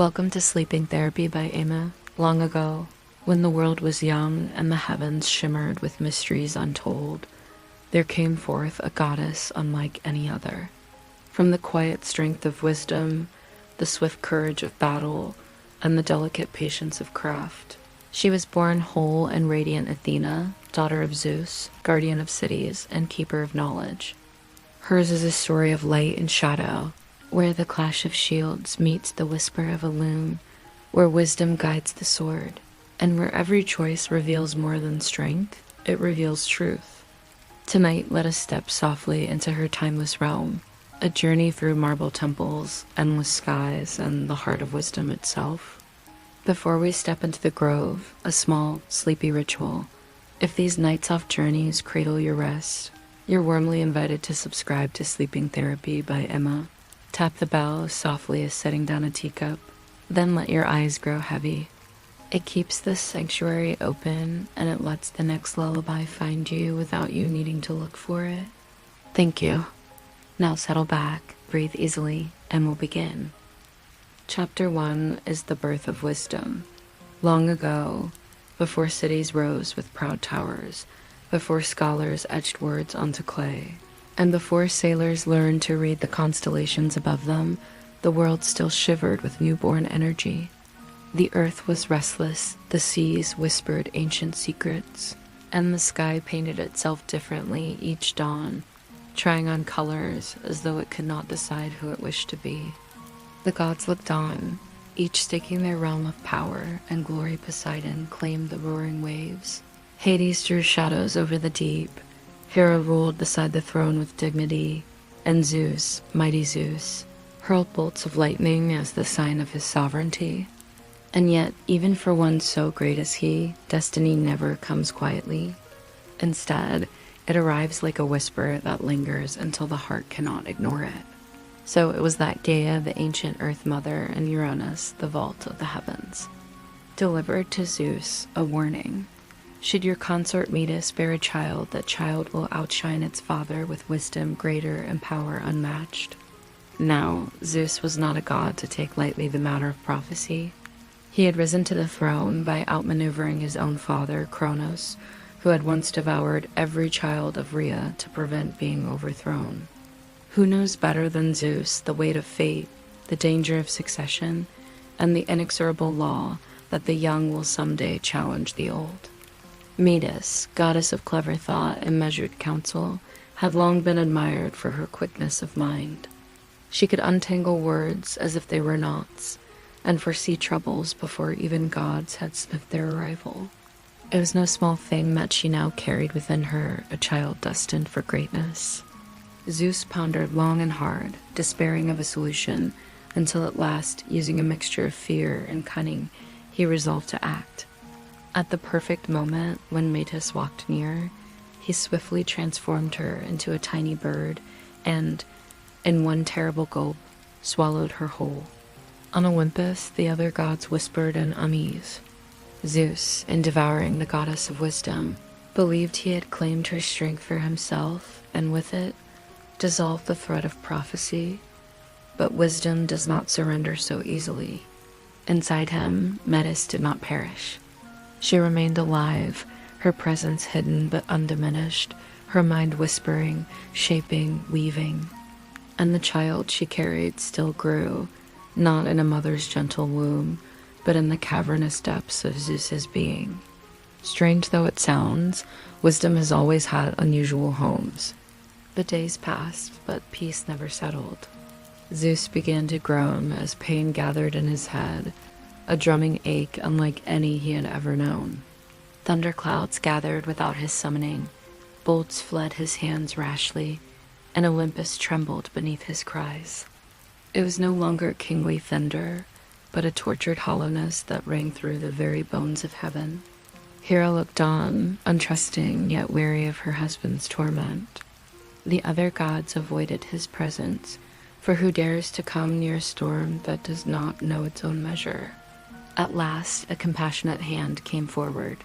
Welcome to Sleeping Therapy by Emma. Long ago, when the world was young and the heavens shimmered with mysteries untold, there came forth a goddess unlike any other. From the quiet strength of wisdom, the swift courage of battle, and the delicate patience of craft, she was born whole and radiant Athena, daughter of Zeus, guardian of cities and keeper of knowledge. Hers is a story of light and shadow, where the clash of shields meets the whisper of a loom, where wisdom guides the sword, and where every choice reveals more than strength, it reveals truth. Tonight, let us step softly into her timeless realm, a journey through marble temples, endless skies, and the heart of wisdom itself. Before we step into the grove, a small, sleepy ritual. If these nights-off journeys cradle your rest, you're warmly invited to subscribe to Sleeping Therapy by Emma. Tap the bell as softly as setting down a teacup, then let your eyes grow heavy. It keeps this sanctuary open, and it lets the next lullaby find you without you needing to look for it. Thank you. Now settle back, breathe easily, and we'll begin. Chapter 1 is the birth of wisdom. Long ago, before cities rose with proud towers, before scholars etched words onto clay, and before sailors learned to read the constellations above them, the world still shivered with newborn energy. The earth was restless, the seas whispered ancient secrets, and the sky painted itself differently each dawn, trying on colors as though it could not decide who it wished to be. The gods looked on, each staking their realm of power, and glory Poseidon claimed the roaring waves. Hades drew shadows over the deep, Hera ruled beside the throne with dignity, and Zeus, mighty Zeus, hurled bolts of lightning as the sign of his sovereignty. And yet, even for one so great as he, destiny never comes quietly. Instead, it arrives like a whisper that lingers until the heart cannot ignore it. So it was that Gaia, the ancient Earth Mother, and Uranus, the vault of the heavens, delivered to Zeus a warning. Should your consort Metis bear a child, that child will outshine its father with wisdom greater and power unmatched. Now, Zeus was not a god to take lightly the matter of prophecy. He had risen to the throne by outmaneuvering his own father, Kronos, who had once devoured every child of Rhea to prevent being overthrown. Who knows better than Zeus the weight of fate, the danger of succession, and the inexorable law that the young will someday challenge the old? Metis, goddess of clever thought and measured counsel, had long been admired for her quickness of mind. She could untangle words as if they were knots, and foresee troubles before even gods had sniffed their arrival. It was no small thing that she now carried within her a child destined for greatness. Zeus pondered long and hard, despairing of a solution, until at last, using a mixture of fear and cunning, he resolved to act. At the perfect moment, when Metis walked near, he swiftly transformed her into a tiny bird and, in one terrible gulp, swallowed her whole. On Olympus, the other gods whispered in unease. Zeus, in devouring the goddess of wisdom, believed he had claimed her strength for himself, and with it, dissolved the thread of prophecy. But wisdom does not surrender so easily. Inside him, Metis did not perish. She remained alive, her presence hidden but undiminished, her mind whispering, shaping, weaving. And the child she carried still grew, not in a mother's gentle womb, but in the cavernous depths of Zeus's being. Strange though it sounds, wisdom has always had unusual homes. The days passed, but peace never settled. Zeus began to groan as pain gathered in his head, a drumming ache unlike any he had ever known. Thunderclouds gathered without his summoning, bolts fled his hands rashly, and Olympus trembled beneath his cries. It was no longer kingly thunder, but a tortured hollowness that rang through the very bones of heaven. Hera looked on, untrusting yet weary of her husband's torment. The other gods avoided his presence, for who dares to come near a storm that does not know its own measure? At last, a compassionate hand came forward.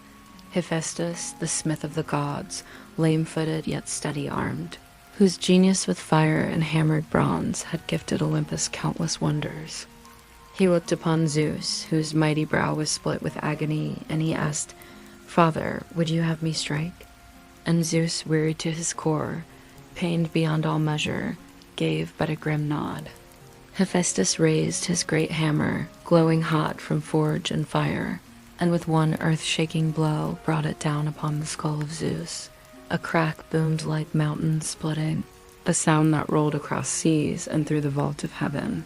Hephaestus, the smith of the gods, lame-footed yet steady-armed, whose genius with fire and hammered bronze had gifted Olympus countless wonders. He looked upon Zeus, whose mighty brow was split with agony, and he asked, "Father, would you have me strike?" And Zeus, wearied to his core, pained beyond all measure, gave but a grim nod. Hephaestus raised his great hammer, glowing hot from forge and fire, and with one earth-shaking blow brought it down upon the skull of Zeus. A crack boomed like mountains splitting, a sound that rolled across seas and through the vault of heaven.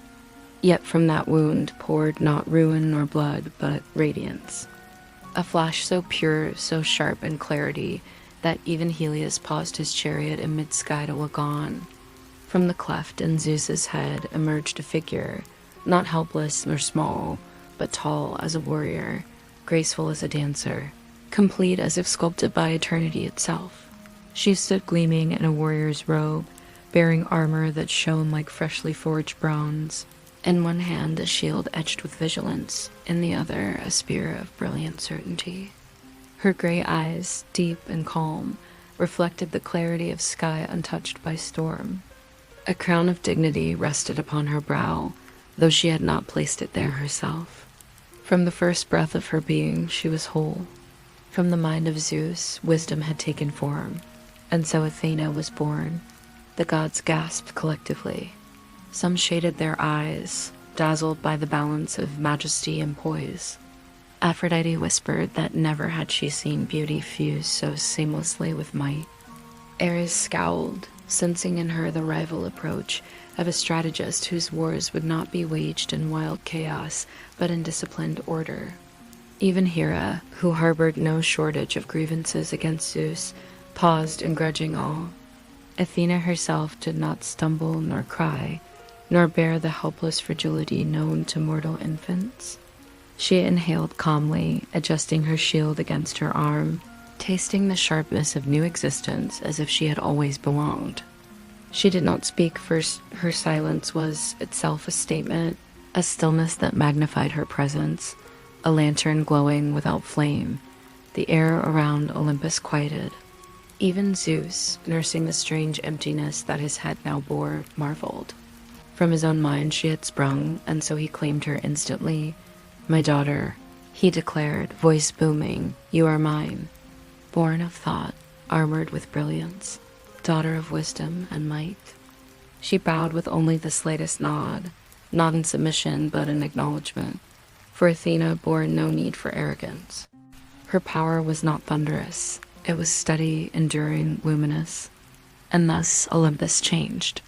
Yet from that wound poured not ruin nor blood, but radiance. A flash so pure, so sharp in clarity, that even Helios paused his chariot in mid-sky to look on. From the cleft in Zeus's head emerged a figure, not helpless nor small, but tall as a warrior, graceful as a dancer, complete as if sculpted by eternity itself. She stood gleaming in a warrior's robe, bearing armor that shone like freshly forged bronze. In one hand a shield etched with vigilance, in the other a spear of brilliant certainty. Her gray eyes, deep and calm, reflected the clarity of sky untouched by storm. A crown of dignity rested upon her brow, though she had not placed it there herself. From the first breath of her being she was whole. From the mind of Zeus, wisdom had taken form, and so Athena was born. The gods gasped collectively. Some shaded their eyes, dazzled by the balance of majesty and poise. Aphrodite whispered that never had she seen beauty fuse so seamlessly with might. Ares scowled, sensing in her the rival approach of a strategist whose wars would not be waged in wild chaos, but in disciplined order. Even Hera, who harbored no shortage of grievances against Zeus, paused in grudging awe. Athena herself did not stumble nor cry, nor bear the helpless fragility known to mortal infants. She inhaled calmly, adjusting her shield against her arm, tasting the sharpness of new existence as if she had always belonged. She did not speak, for her silence was itself a statement, a stillness that magnified her presence, a lantern glowing without flame. The air around Olympus quieted. Even Zeus, nursing the strange emptiness that his head now bore, marveled. From his own mind she had sprung, and so he claimed her instantly. "My daughter," he declared, voice booming, "you are mine. Born of thought, armored with brilliance, daughter of wisdom and might." She bowed with only the slightest nod, not in submission but in acknowledgement, for Athena bore no need for arrogance. Her power was not thunderous, it was steady, enduring, luminous. And thus Olympus changed.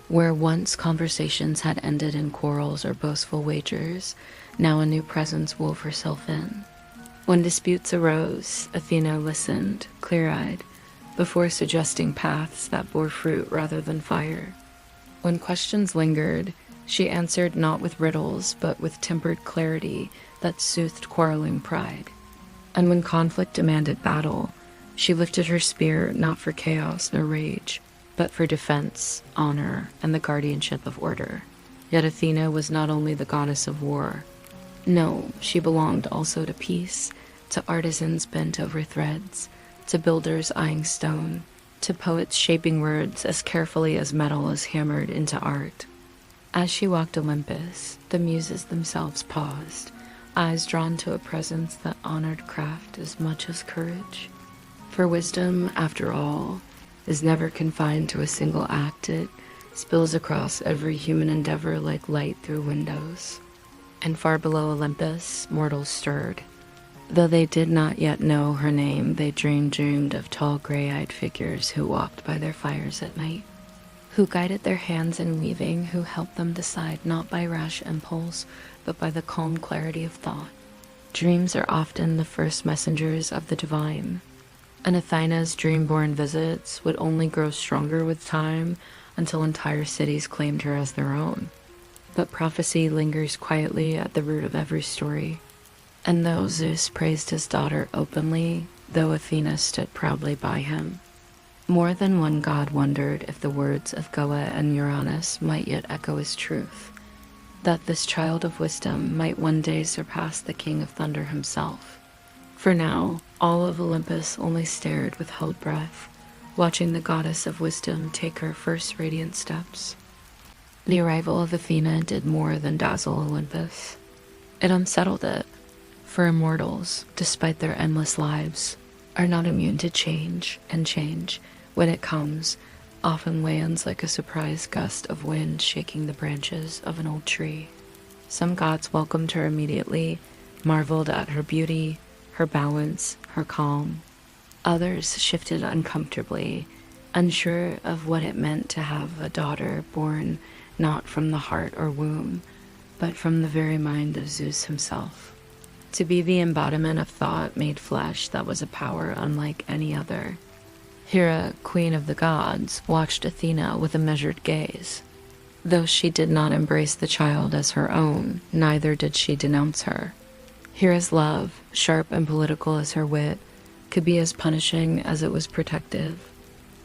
Where once conversations had ended in quarrels or boastful wagers, now a new presence wove herself in. When disputes arose, Athena listened, clear-eyed, before suggesting paths that bore fruit rather than fire. When questions lingered, she answered not with riddles, but with tempered clarity that soothed quarreling pride. And when conflict demanded battle, she lifted her spear not for chaos nor rage, but for defense, honor, and the guardianship of order. Yet Athena was not only the goddess of war. No, she belonged also to peace, to artisans bent over threads, to builders eyeing stone, to poets shaping words as carefully as metal is hammered into art. As she walked Olympus, the muses themselves paused, eyes drawn to a presence that honored craft as much as courage. For wisdom, after all, is never confined to a single act. It spills across every human endeavor like light through windows. And far below Olympus, mortals stirred. Though they did not yet know her name, they dreamed of tall gray-eyed figures who walked by their fires at night, who guided their hands in weaving, who helped them decide not by rash impulse, but by the calm clarity of thought. Dreams are often the first messengers of the divine, and Athena's dream-born visits would only grow stronger with time until entire cities claimed her as their own. But prophecy lingers quietly at the root of every story. And though Zeus praised his daughter openly, though Athena stood proudly by him, more than one god wondered if the words of Goa and Uranus might yet echo as truth, that this child of wisdom might one day surpass the king of thunder himself. For now, all of Olympus only stared with held breath, watching the goddess of wisdom take her first radiant steps. The arrival of Athena did more than dazzle Olympus. It unsettled it, for immortals, despite their endless lives, are not immune to change, and change, when it comes, often lands like a surprise gust of wind shaking the branches of an old tree. Some gods welcomed her immediately, marveled at her beauty, her balance, her calm. Others shifted uncomfortably, unsure of what it meant to have a daughter born not from the heart or womb, but from the very mind of Zeus himself. To be the embodiment of thought made flesh that was a power unlike any other. Hera, queen of the gods, watched Athena with a measured gaze. Though she did not embrace the child as her own, neither did she denounce her. Hera's love, sharp and political as her wit, could be as punishing as it was protective.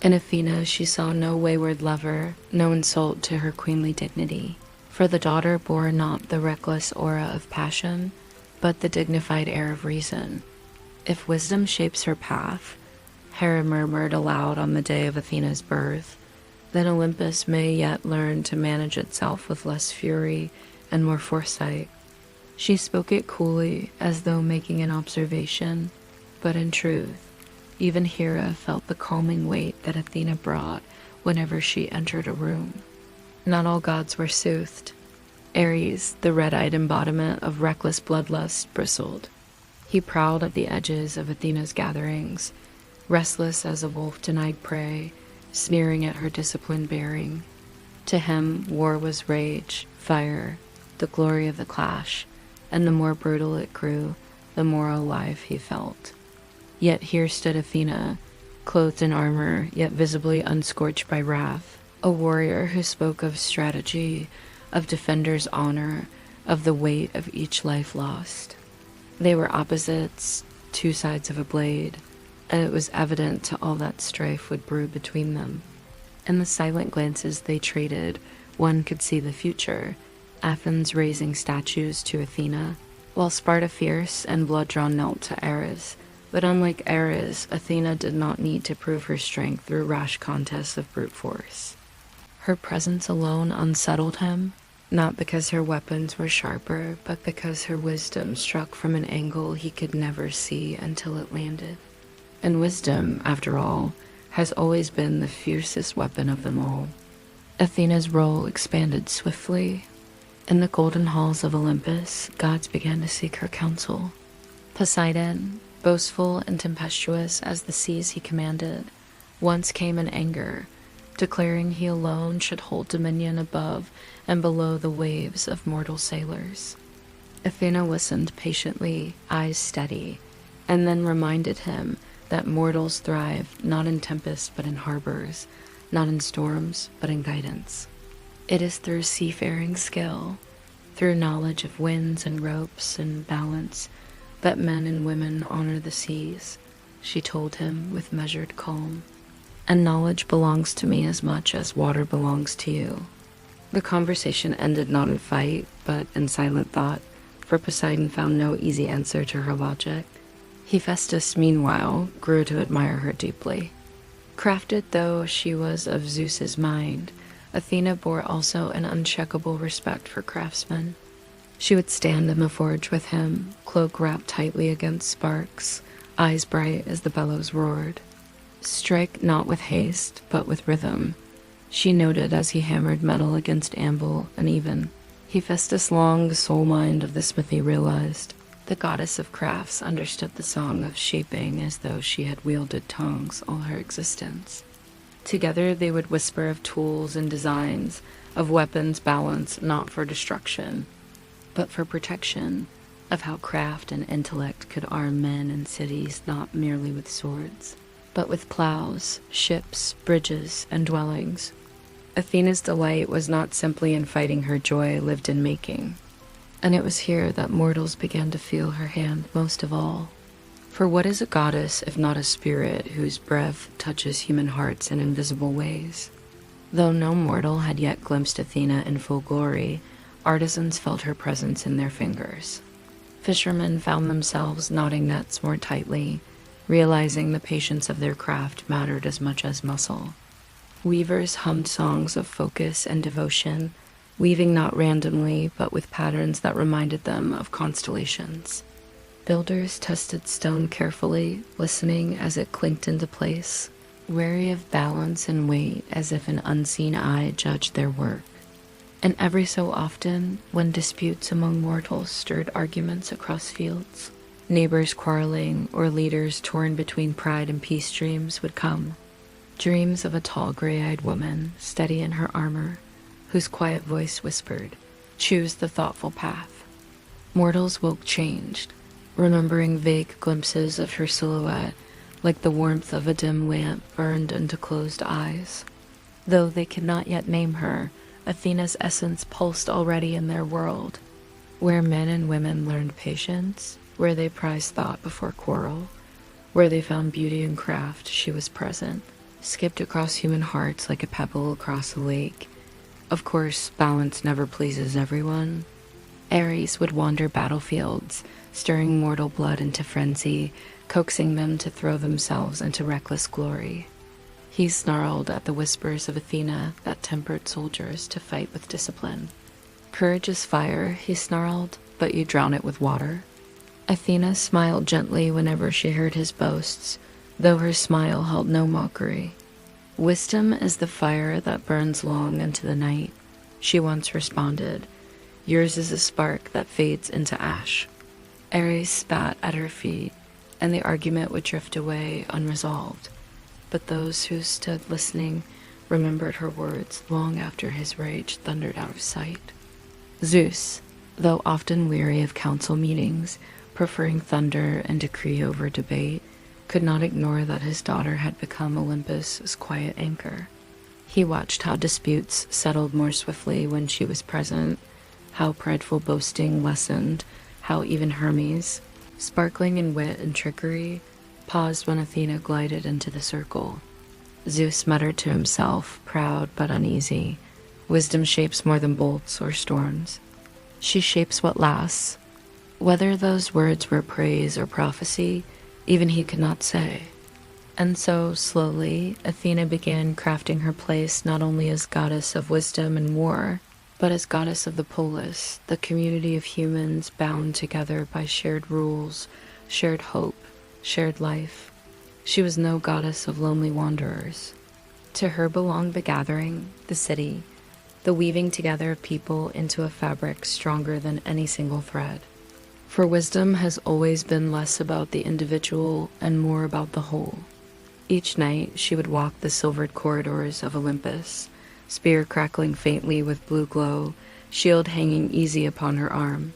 In Athena, she saw no wayward lover, no insult to her queenly dignity, for the daughter bore not the reckless aura of passion, but the dignified air of reason. If wisdom shapes her path, Hera murmured aloud on the day of Athena's birth, then Olympus may yet learn to manage itself with less fury and more foresight. She spoke it coolly, as though making an observation, but in truth, even Hera felt the calming weight that Athena brought whenever she entered a room. Not all gods were soothed. Ares, the red-eyed embodiment of reckless bloodlust, bristled. He prowled at the edges of Athena's gatherings, restless as a wolf denied prey, sneering at her disciplined bearing. To him, war was rage, fire, the glory of the clash, and the more brutal it grew, the more alive he felt. Yet here stood Athena, clothed in armor, yet visibly unscorched by wrath, a warrior who spoke of strategy, of defender's honor, of the weight of each life lost. They were opposites, two sides of a blade, and it was evident to all that strife would brew between them. In the silent glances they traded, one could see the future, Athens raising statues to Athena, while Sparta fierce and blood-drawn knelt to Ares. But unlike Ares, Athena did not need to prove her strength through rash contests of brute force. Her presence alone unsettled him, not because her weapons were sharper, but because her wisdom struck from an angle he could never see until it landed. And wisdom, after all, has always been the fiercest weapon of them all. Athena's role expanded swiftly. In the golden halls of Olympus, gods began to seek her counsel. Poseidon, boastful and tempestuous as the seas he commanded, once came in anger, declaring he alone should hold dominion above and below the waves of mortal sailors. Athena listened patiently, eyes steady, and then reminded him that mortals thrive not in tempests but in harbors, not in storms but in guidance. It is through seafaring skill, through knowledge of winds and ropes and balance, that men and women honor the seas, she told him with measured calm. And knowledge belongs to me as much as water belongs to you. The conversation ended not in fight, but in silent thought, for Poseidon found no easy answer to her logic. Hephaestus, meanwhile, grew to admire her deeply. Crafted though she was of Zeus's mind, Athena bore also an uncheckable respect for craftsmen. She would stand in the forge with him, cloak wrapped tightly against sparks, eyes bright as the bellows roared. Strike not with haste, but with rhythm, she noted as he hammered metal against anvil uneven. Hephaestus longed the soul mind of the smithy realized. The goddess of crafts understood the song of shaping as though she had wielded tongues all her existence. Together they would whisper of tools and designs, of weapons balanced not for destruction, but for protection, of how craft and intellect could arm men and cities not merely with swords, but with plows, ships, bridges, and dwellings. Athena's delight was not simply in fighting, her joy lived in making. And it was here that mortals began to feel her hand most of all. For what is a goddess if not a spirit whose breath touches human hearts in invisible ways? Though no mortal had yet glimpsed Athena in full glory, artisans felt her presence in their fingers. Fishermen found themselves knotting nets more tightly, realizing the patience of their craft mattered as much as muscle. Weavers hummed songs of focus and devotion, weaving not randomly but with patterns that reminded them of constellations. Builders tested stone carefully, listening as it clinked into place, wary of balance and weight as if an unseen eye judged their work. And every so often, when disputes among mortals stirred arguments across fields, neighbors quarreling or leaders torn between pride and peace dreams would come. Dreams of a tall gray-eyed woman, steady in her armor, whose quiet voice whispered, "Choose the thoughtful path." Mortals woke changed, remembering vague glimpses of her silhouette, like the warmth of a dim lamp burned into closed eyes. Though they could not yet name her, Athena's essence pulsed already in their world, where men and women learned patience, where they prized thought before quarrel, where they found beauty in craft. She was present, skipped across human hearts like a pebble across a lake. Of course, balance never pleases everyone. Ares would wander battlefields, stirring mortal blood into frenzy, coaxing them to throw themselves into reckless glory. He snarled at the whispers of Athena that tempered soldiers to fight with discipline. "Courage is fire," he snarled, "but you drown it with water." Athena smiled gently whenever she heard his boasts, though her smile held no mockery. "Wisdom is the fire that burns long into the night," she once responded. "Yours is a spark that fades into ash." Ares spat at her feet, and the argument would drift away unresolved. But those who stood listening remembered her words long after his rage thundered out of sight. Zeus, though often weary of council meetings, preferring thunder and decree over debate, could not ignore that his daughter had become Olympus's quiet anchor. He watched how disputes settled more swiftly when she was present, how prideful boasting lessened, how even Hermes, sparkling in wit and trickery, paused when Athena glided into the circle. Zeus muttered to himself, proud but uneasy, "Wisdom shapes more than bolts or storms. She shapes what lasts." Whether those words were praise or prophecy, even he could not say. And so, slowly, Athena began crafting her place not only as goddess of wisdom and war, but as goddess of the polis, the community of humans bound together by shared rules, shared hope, shared life. She was no goddess of lonely wanderers. To her belonged the gathering, the city, the weaving together of people into a fabric stronger than any single thread. For wisdom has always been less about the individual and more about the whole. Each night she would walk the silvered corridors of Olympus, spear crackling faintly with blue glow, shield hanging easy upon her arm.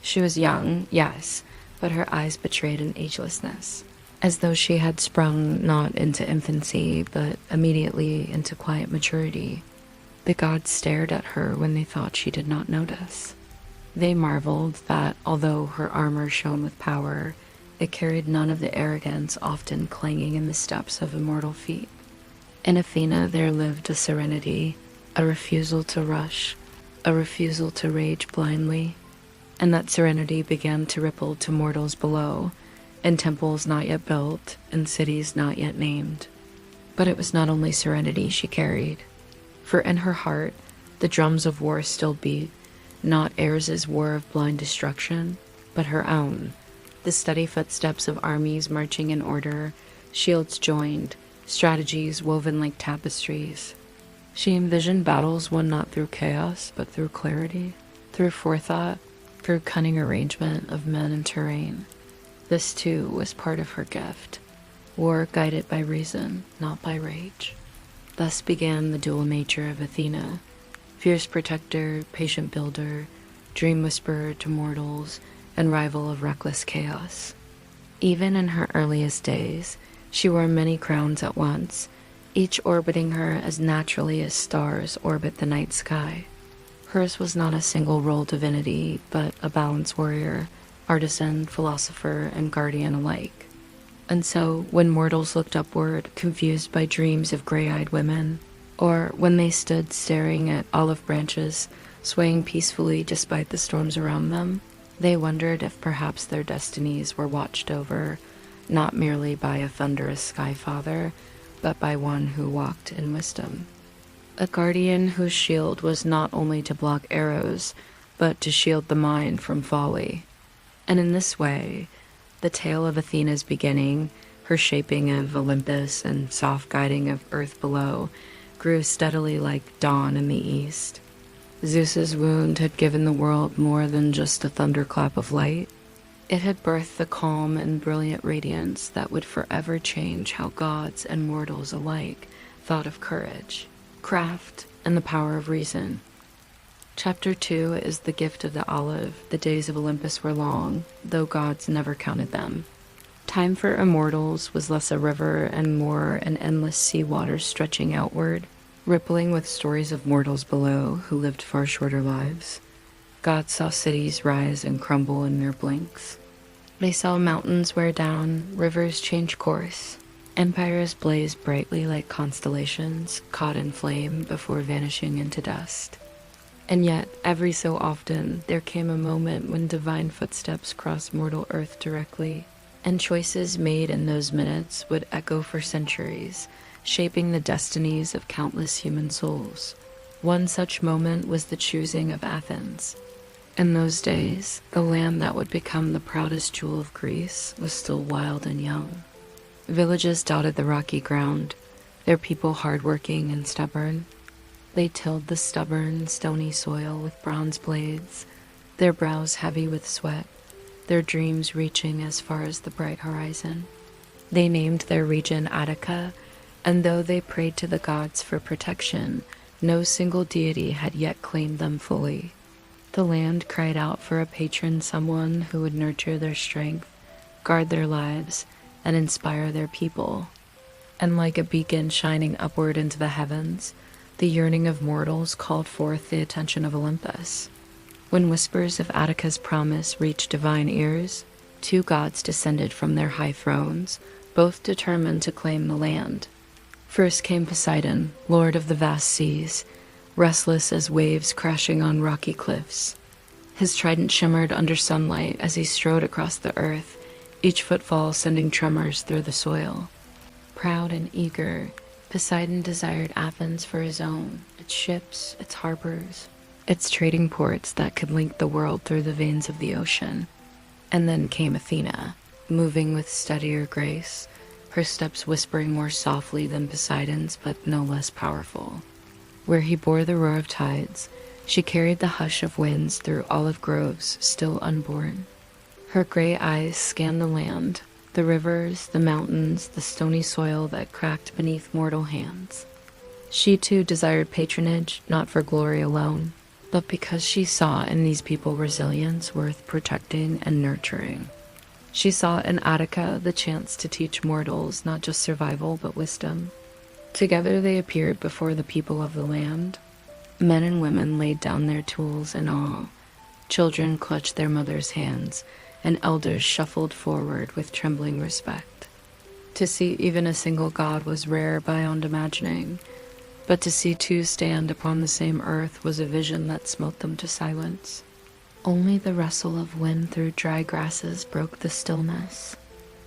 She was young, yes, but her eyes betrayed an agelessness, as though she had sprung not into infancy, but immediately into quiet maturity. The gods stared at her when they thought she did not notice. They marveled that, although her armor shone with power, it carried none of the arrogance often clanging in the steps of immortal feet. In Athena there lived a serenity, a refusal to rush, a refusal to rage blindly, and that serenity began to ripple to mortals below, in temples not yet built, in cities not yet named. But it was not only serenity she carried, for in her heart the drums of war still beat, not Ares' war of blind destruction, but her own, the steady footsteps of armies marching in order, shields joined, strategies woven like tapestries. She envisioned battles won not through chaos, but through clarity, through forethought, through cunning arrangement of men and terrain. This, too, was part of her gift, war guided by reason, not by rage. Thus began the dual nature of Athena, fierce protector, patient builder, dream whisperer to mortals, and rival of reckless chaos. Even in her earliest days, she wore many crowns at once, each orbiting her as naturally as stars orbit the night sky. Hers was not a single-role divinity, but a balanced warrior, artisan, philosopher, and guardian alike. And so, when mortals looked upward, confused by dreams of gray-eyed women, or when they stood staring at olive branches, swaying peacefully despite the storms around them, they wondered if perhaps their destinies were watched over, not merely by a thunderous sky father, but by one who walked in wisdom. a guardian whose shield was not only to block arrows, but to shield the mind from folly. And in this way, the tale of Athena's beginning, her shaping of Olympus and soft guiding of earth below, grew steadily like dawn in the east. Zeus's wound had given the world more than just a thunderclap of light. It had birthed the calm and brilliant radiance that would forever change how gods and mortals alike thought of courage, craft, and the power of reason. Chapter 2 is the gift of the olive. The days of Olympus were long, though gods never counted them. Time for immortals was less a river and more an endless sea water stretching outward, rippling with stories of mortals below who lived far shorter lives. Gods saw cities rise and crumble in mere blinks. They saw mountains wear down, rivers change course, empires blaze brightly like constellations caught in flame before vanishing into dust. And yet, every so often, there came a moment when divine footsteps crossed mortal earth directly, and choices made in those minutes would echo for centuries, shaping the destinies of countless human souls. One such moment was the choosing of Athens. In those days, the land that would become the proudest jewel of Greece was still wild and young. Villages dotted the rocky ground, their people hardworking and stubborn. They tilled the stubborn, stony soil with bronze blades, their brows heavy with sweat, their dreams reaching as far as the bright horizon. They named their region Attica, and though they prayed to the gods for protection, no single deity had yet claimed them fully. The land cried out for a patron, someone who would nurture their strength, guard their lives, and inspire their people. And like a beacon shining upward into the heavens, the yearning of mortals called forth the attention of Olympus. When whispers of Attica's promise reached divine ears, two gods descended from their high thrones, both determined to claim the land. First came Poseidon, lord of the vast seas, restless as waves crashing on rocky cliffs. His trident shimmered under sunlight as he strode across the earth, each footfall sending tremors through the soil. Proud and eager, Poseidon desired Athens for his own, its ships, its harbors, its trading ports that could link the world through the veins of the ocean. And then came Athena, moving with steadier grace, her steps whispering more softly than Poseidon's, but no less powerful. Where he bore the roar of tides, she carried the hush of winds through olive groves still unborn. Her gray eyes scanned the land, the rivers, the mountains, the stony soil that cracked beneath mortal hands. She too desired patronage, not for glory alone, but because she saw in these people resilience worth protecting and nurturing. She saw in Attica the chance to teach mortals not just survival but wisdom. Together they appeared before the people of the land. Men and women laid down their tools in awe. Children clutched their mothers' hands, and elders shuffled forward with trembling respect. To see even a single god was rare beyond imagining, but to see two stand upon the same earth was a vision that smote them to silence. Only the rustle of wind through dry grasses broke the stillness.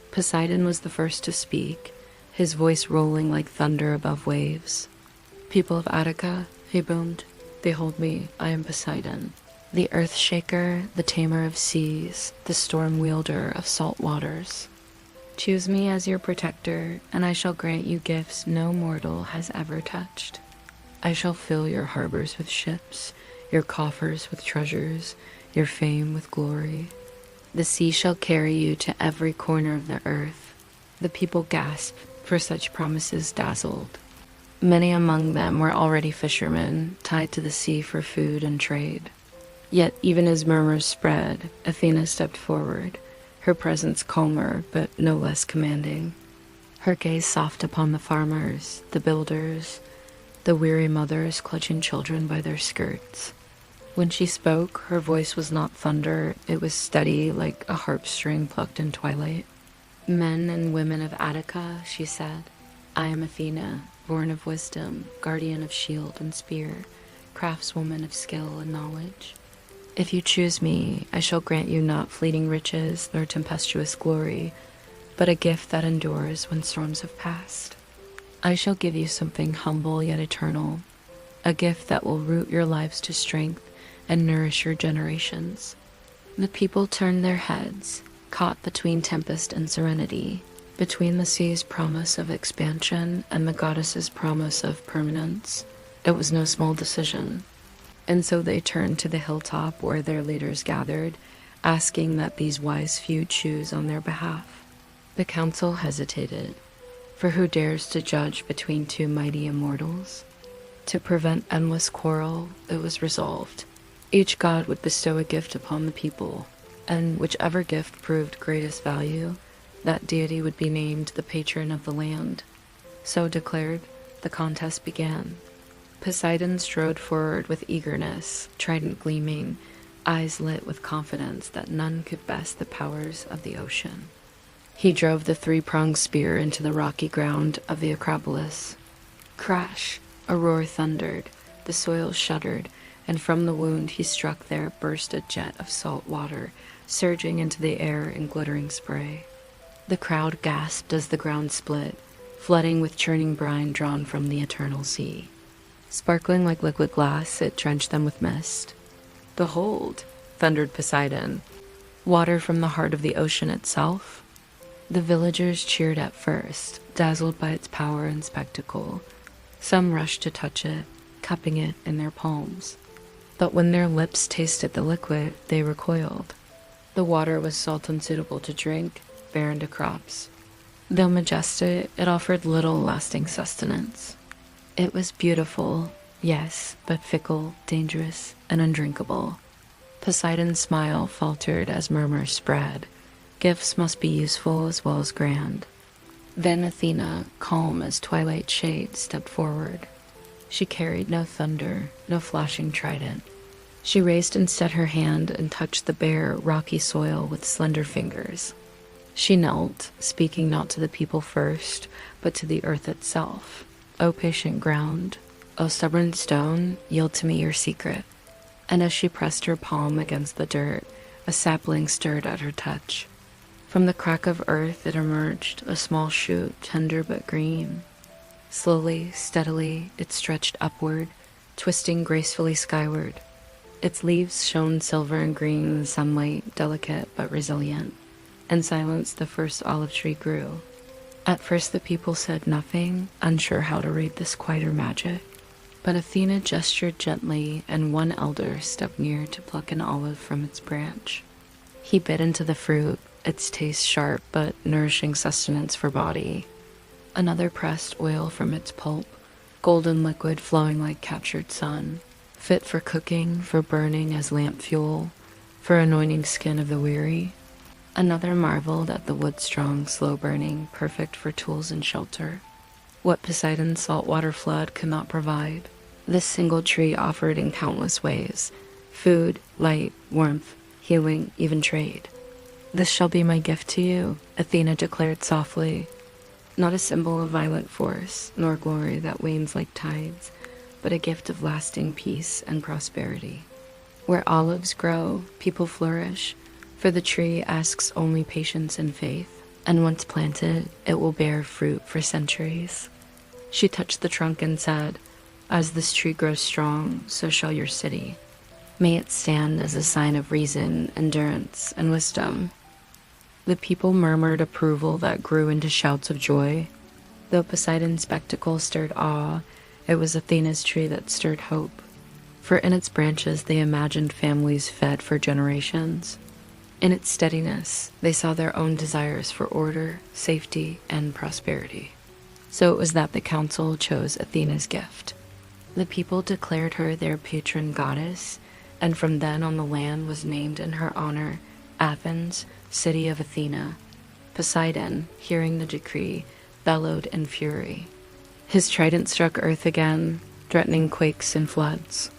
Poseidon was the first to speak, his voice rolling like thunder above waves. "People of Attica," he boomed, "behold me, I am Poseidon. The earth shaker, the tamer of seas, the storm wielder of salt waters. Choose me as your protector, and I shall grant you gifts no mortal has ever touched. I shall fill your harbors with ships, your coffers with treasures, your fame with glory. The sea shall carry you to every corner of the earth." The people gasped, for such promises dazzled. Many among them were already fishermen, tied to the sea for food and trade. Yet even as murmurs spread, Athena stepped forward, her presence calmer but no less commanding. Her gaze soft upon the farmers, the builders, the weary mothers clutching children by their skirts. When she spoke, her voice was not thunder, it was steady like a harp string plucked in twilight. "Men and women of Attica," she said, "I am Athena, born of wisdom, guardian of shield and spear, craftswoman of skill and knowledge. If you choose me, I shall grant you not fleeting riches nor tempestuous glory, but a gift that endures when storms have passed. I shall give you something humble yet eternal, a gift that will root your lives to strength and nourish your generations. The people turned their heads, caught between tempest and serenity, between the sea's promise of expansion and the goddess's promise of permanence. It was no small decision. And so they turned to the hilltop where their leaders gathered, asking that these wise few choose on their behalf. The council hesitated, for who dares to judge between two mighty immortals? To prevent endless quarrel, it was resolved. Each god would bestow a gift upon the people, and whichever gift proved greatest value, that deity would be named the patron of the land. So declared, the contest began. Poseidon strode forward with eagerness, trident gleaming, eyes lit with confidence that none could best the powers of the ocean. He drove the three-pronged spear into the rocky ground of the Acropolis. Crash! A roar thundered, the soil shuddered, and from the wound he struck there burst a jet of salt water, surging into the air in glittering spray. The crowd gasped as the ground split, flooding with churning brine drawn from the eternal sea. Sparkling like liquid glass, it drenched them with mist. "Behold," thundered Poseidon, "water from the heart of the ocean itself." The villagers cheered at first, dazzled by its power and spectacle. Some rushed to touch it, cupping it in their palms. But when their lips tasted the liquid, they recoiled. The water was salt unsuitable to drink, barren to crops. Though majestic, it offered little lasting sustenance. It was beautiful, yes, but fickle, dangerous, and undrinkable. Poseidon's smile faltered as murmurs spread. Gifts must be useful as well as grand. Then Athena, calm as twilight shade, stepped forward. She carried no thunder, no flashing trident. She raised instead her hand and touched the bare, rocky soil with slender fingers. She knelt, speaking not to the people first, but to the earth itself. "O patient ground, O stubborn stone, yield to me your secret." And as she pressed her palm against the dirt, a sapling stirred at her touch. From the crack of earth it emerged, a small shoot, tender but green. Slowly, steadily, it stretched upward, twisting gracefully skyward. Its leaves shone silver and green in the sunlight, delicate but resilient. In silence the first olive tree grew. At first the people said nothing, unsure how to read this quieter magic. But Athena gestured gently, and one elder stepped near to pluck an olive from its branch. He bit into the fruit, its taste sharp but nourishing sustenance for body. Another pressed oil from its pulp, golden liquid flowing like captured sun, fit for cooking, for burning as lamp fuel, for anointing skin of the weary. Another marveled at the wood-strong, slow burning, perfect for tools and shelter. What Poseidon's saltwater flood could not provide, this single tree offered in countless ways: food, light, warmth, healing, even trade. "This shall be my gift to you," Athena declared softly. "Not a symbol of violent force, nor glory that wanes like tides, but a gift of lasting peace and prosperity. Where olives grow, people flourish, for the tree asks only patience and faith, and once planted, it will bear fruit for centuries." She touched the trunk and said, "As this tree grows strong, so shall your city. May it stand as a sign of reason, endurance, and wisdom." The people murmured approval that grew into shouts of joy. Though Poseidon's spectacle stirred awe, it was Athena's tree that stirred hope. For in its branches they imagined families fed for generations. In its steadiness, they saw their own desires for order, safety, and prosperity. So it was that the council chose Athena's gift. The people declared her their patron goddess, and from then on the land was named in her honor Athens, city of Athena. Poseidon, hearing the decree, bellowed in fury. His trident struck earth again, threatening quakes and floods.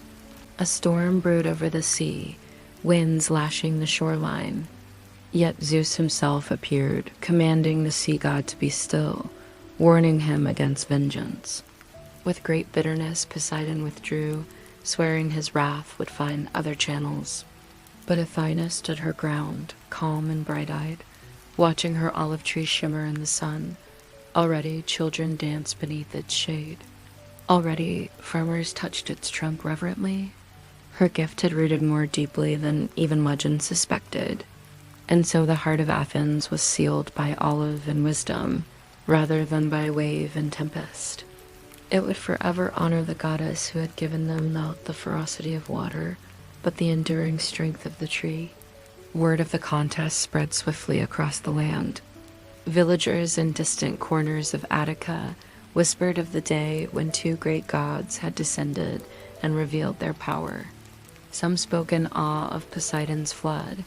A storm brewed over the sea, winds lashing the shoreline. Yet Zeus himself appeared, commanding the sea god to be still, warning him against vengeance. With great bitterness, Poseidon withdrew, swearing his wrath would find other channels. But Athena stood her ground, calm and bright-eyed, watching her olive tree shimmer in the sun. Already children danced beneath its shade. Already, farmers touched its trunk reverently. Her gift had rooted more deeply than even legend suspected, and so the heart of Athens was sealed by olive and wisdom, rather than by wave and tempest. It would forever honor the goddess who had given them not the ferocity of water, but the enduring strength of the tree. Word of the contest spread swiftly across the land. Villagers in distant corners of Attica whispered of the day when two great gods had descended and revealed their power. Some spoke in awe of Poseidon's flood,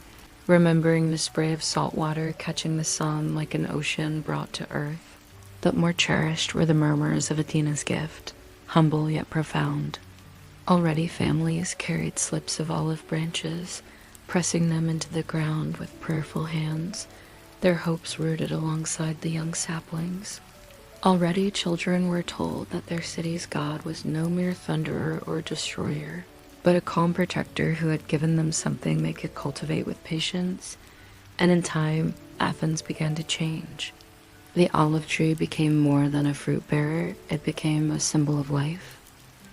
remembering the spray of salt water catching the sun like an ocean brought to earth. But more cherished were the murmurs of Athena's gift, humble yet profound. Already families carried slips of olive branches, pressing them into the ground with prayerful hands, their hopes rooted alongside the young saplings. Already children were told that their city's god was no mere thunderer or destroyer, but a calm protector who had given them something they could cultivate with patience. And in time, Athens began to change. The olive tree became more than a fruit bearer, it became a symbol of life.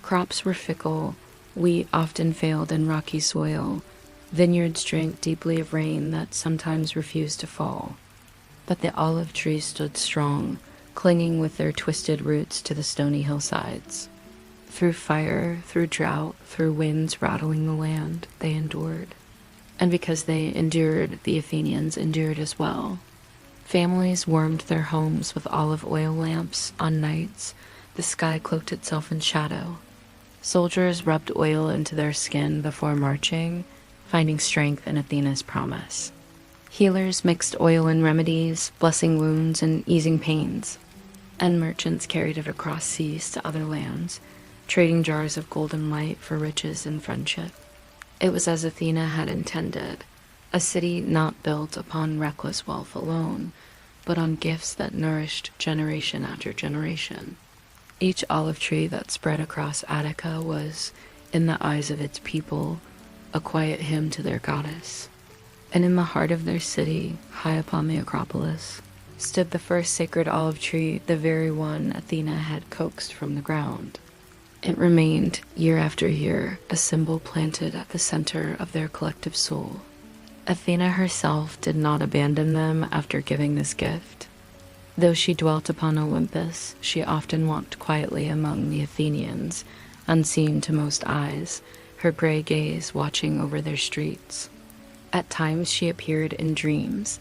Crops were fickle, wheat often failed in rocky soil, vineyards drank deeply of rain that sometimes refused to fall. But the olive tree stood strong, clinging with their twisted roots to the stony hillsides. Through fire, through drought, through winds rattling the land, they endured. And because they endured, the Athenians endured as well. Families warmed their homes with olive oil lamps on nights the sky cloaked itself in shadow. Soldiers rubbed oil into their skin before marching, finding strength in Athena's promise. Healers mixed oil in remedies, blessing wounds and easing pains. And merchants carried it across seas to other lands, trading jars of golden light for riches and friendship. It was as Athena had intended, a city not built upon reckless wealth alone, but on gifts that nourished generation after generation. Each olive tree that spread across Attica was, in the eyes of its people, a quiet hymn to their goddess. And in the heart of their city, high upon the Acropolis, stood the first sacred olive tree, the very one Athena had coaxed from the ground. It remained, year after year, a symbol planted at the center of their collective soul. Athena herself did not abandon them after giving this gift. Though she dwelt upon Olympus, she often walked quietly among the Athenians, unseen to most eyes, her gray gaze watching over their streets. At times she appeared in dreams,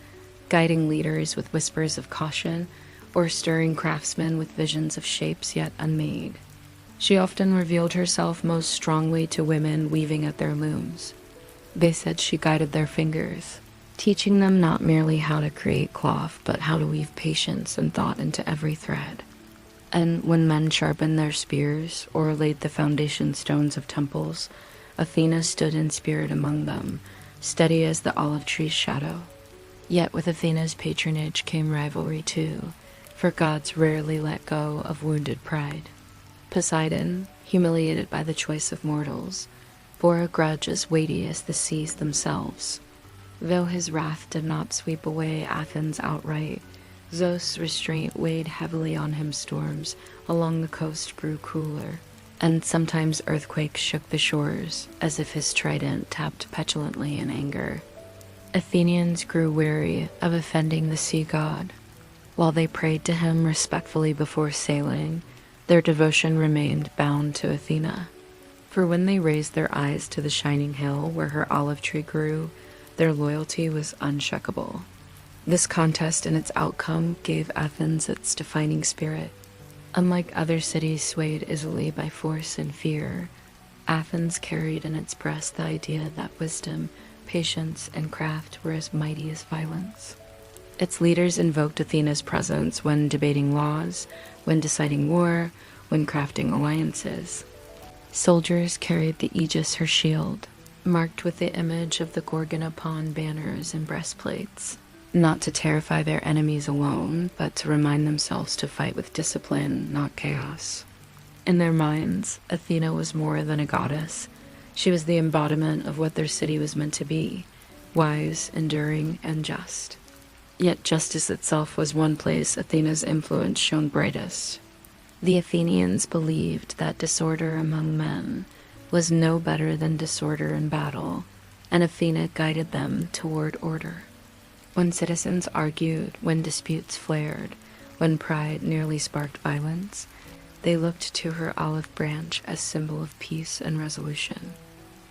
guiding leaders with whispers of caution, or stirring craftsmen with visions of shapes yet unmade. She often revealed herself most strongly to women weaving at their looms. They said she guided their fingers, teaching them not merely how to create cloth, but how to weave patience and thought into every thread. And when men sharpened their spears or laid the foundation stones of temples, Athena stood in spirit among them, steady as the olive tree's shadow. Yet with Athena's patronage came rivalry too, for gods rarely let go of wounded pride. Poseidon, humiliated by the choice of mortals, bore a grudge as weighty as the seas themselves. Though his wrath did not sweep away Athens outright, Zeus' restraint weighed heavily on him. Storms along the coast grew cooler, and sometimes earthquakes shook the shores as if his trident tapped petulantly in anger. Athenians grew weary of offending the sea god. While they prayed to him respectfully before sailing, their devotion remained bound to Athena. For when they raised their eyes to the shining hill where her olive tree grew, their loyalty was unshakable. This contest and its outcome gave Athens its defining spirit. Unlike other cities swayed easily by force and fear, Athens carried in its breast the idea that wisdom, patience, and craft were as mighty as violence. Its leaders invoked Athena's presence when debating laws, when deciding war, when crafting alliances. Soldiers carried the aegis, her shield, marked with the image of the Gorgon upon banners and breastplates, not to terrify their enemies alone, but to remind themselves to fight with discipline, not chaos. In their minds, Athena was more than a goddess. She was the embodiment of what their city was meant to be, wise, enduring, and just. Yet justice itself was one place Athena's influence shone brightest. The Athenians believed that disorder among men was no better than disorder in battle, and Athena guided them toward order. When citizens argued, when disputes flared, when pride nearly sparked violence, they looked to her olive branch as symbol of peace and resolution.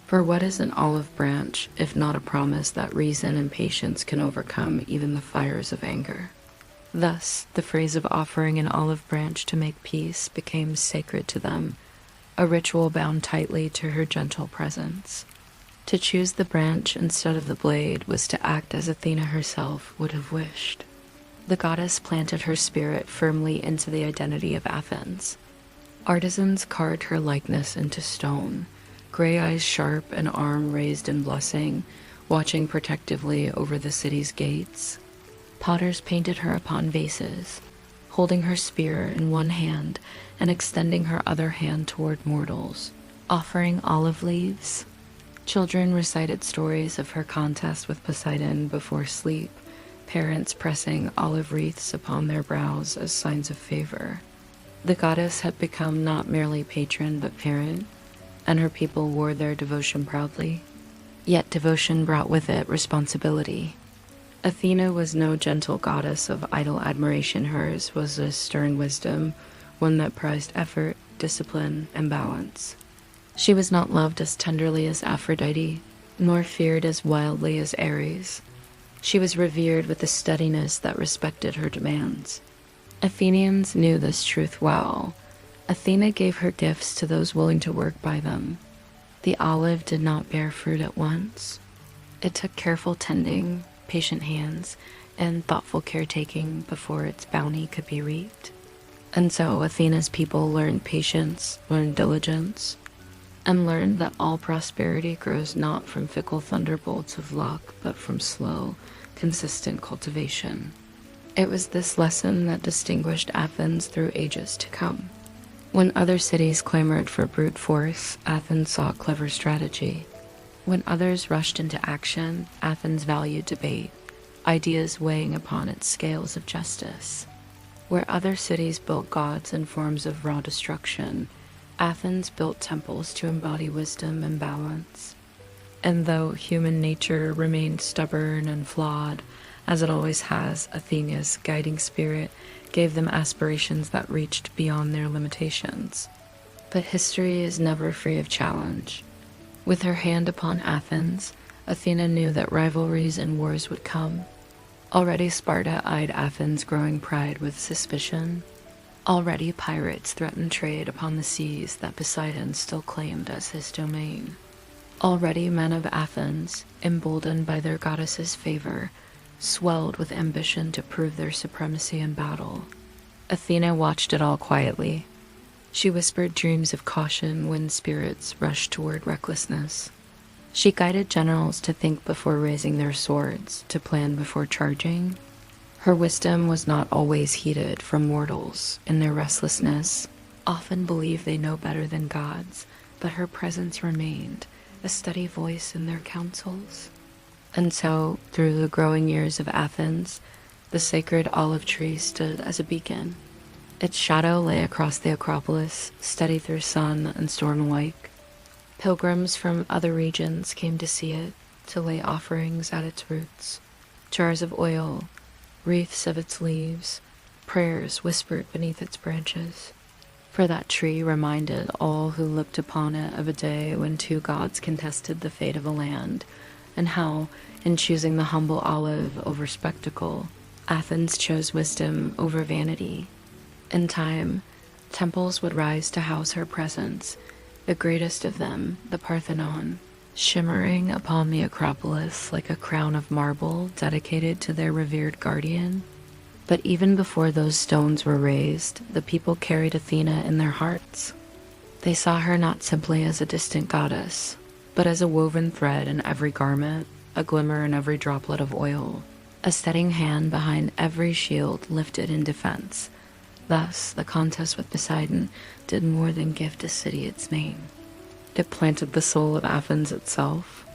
For what is an olive branch if not a promise that reason and patience can overcome even the fires of anger? Thus, the phrase of offering an olive branch to make peace became sacred to them, a ritual bound tightly to her gentle presence. To choose the branch instead of the blade was to act as Athena herself would have wished. The goddess planted her spirit firmly into the identity of Athens. Artisans carved her likeness into stone, gray eyes sharp and arm raised in blessing, watching protectively over the city's gates. Potters painted her upon vases, holding her spear in one hand and extending her other hand toward mortals, offering olive leaves. Children recited stories of her contest with Poseidon before sleep, parents pressing olive wreaths upon their brows as signs of favor. The goddess had become not merely patron but parent, and her people wore their devotion proudly. Yet devotion brought with it responsibility. Athena was no gentle goddess of idle admiration. Hers was a stern wisdom, one that prized effort, discipline, and balance. She was not loved as tenderly as Aphrodite, nor feared as wildly as Ares. She was revered with a steadiness that respected her demands. Athenians knew this truth well. Athena gave her gifts to those willing to work by them. The olive did not bear fruit at once. It took careful tending, patient hands, and thoughtful caretaking before its bounty could be reaped. And so Athena's people learned patience, learned diligence, and learned that all prosperity grows not from fickle thunderbolts of luck, but from slow, consistent cultivation. It was this lesson that distinguished Athens through ages to come. When other cities clamored for brute force, Athens sought clever strategy. When others rushed into action, Athens valued debate, ideas weighing upon its scales of justice. Where other cities built gods in forms of raw destruction, Athens built temples to embody wisdom and balance. And though human nature remained stubborn and flawed, as it always has, Athena's guiding spirit gave them aspirations that reached beyond their limitations. But history is never free of challenge. With her hand upon Athens, Athena knew that rivalries and wars would come. Already Sparta eyed Athens' growing pride with suspicion. Already pirates threatened trade upon the seas that Poseidon still claimed as his domain. Already men of Athens, emboldened by their goddess's favor, swelled with ambition to prove their supremacy in battle. Athena watched it all quietly. She whispered dreams of caution when spirits rushed toward recklessness. She guided generals to think before raising their swords, to plan before charging. Her wisdom was not always heeded from mortals. In their restlessness, often believe they know better than gods, but her presence remained, a steady voice in their councils. And so, through the growing years of Athens, the sacred olive tree stood as a beacon. Its shadow lay across the Acropolis, steady through sun and storm alike. Pilgrims from other regions came to see it, to lay offerings at its roots, jars of oil, wreaths of its leaves, prayers whispered beneath its branches. For that tree reminded all who looked upon it of a day when two gods contested the fate of a land, and how, in choosing the humble olive over spectacle, Athens chose wisdom over vanity. In time, temples would rise to house her presence, the greatest of them, the Parthenon, shimmering upon the Acropolis like a crown of marble dedicated to their revered guardian. But even before those stones were raised, the people carried Athena in their hearts. They saw her not simply as a distant goddess, but as a woven thread in every garment, a glimmer in every droplet of oil, a steadying hand behind every shield lifted in defense. Thus, the contest with Poseidon did more than gift a city its name. It planted the soul of Athens itself.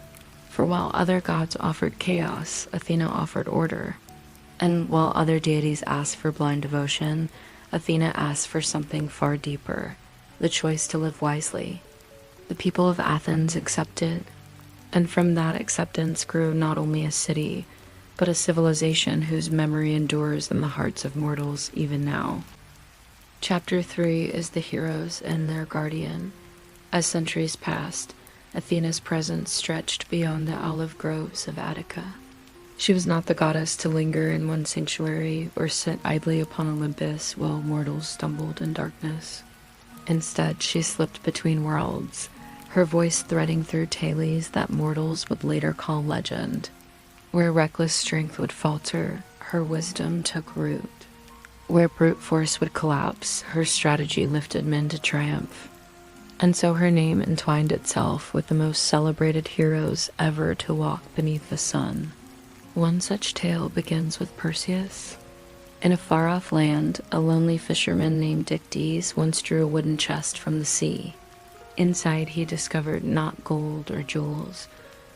For while other gods offered chaos, Athena offered order. And while other deities asked for blind devotion, Athena asked for something far deeper, the choice to live wisely. The people of Athens accepted, and from that acceptance grew not only a city, but a civilization whose memory endures in the hearts of mortals even now. Chapter 3 is the heroes and their guardian. As centuries passed, Athena's presence stretched beyond the olive groves of Attica. She was not the goddess to linger in one sanctuary or sit idly upon Olympus while mortals stumbled in darkness. Instead, she slipped between worlds, her voice threading through tales that mortals would later call legend. Where reckless strength would falter, her wisdom took root. Where brute force would collapse, her strategy lifted men to triumph. And so her name entwined itself with the most celebrated heroes ever to walk beneath the sun. One such tale begins with Perseus. In a far-off land, a lonely fisherman named Dictys once drew a wooden chest from the sea. Inside, he discovered not gold or jewels,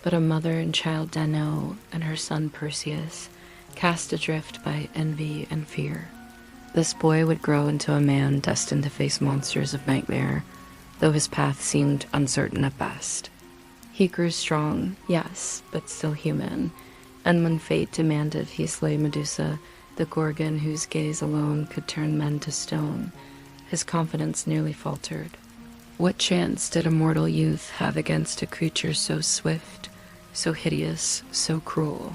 but a mother and child Danae and her son Perseus, cast adrift by envy and fear. This boy would grow into a man destined to face monsters of nightmare, though his path seemed uncertain at best. He grew strong, yes, but still human, and when fate demanded he slay Medusa, the Gorgon whose gaze alone could turn men to stone, his confidence nearly faltered. What chance did a mortal youth have against a creature so swift, so hideous, so cruel?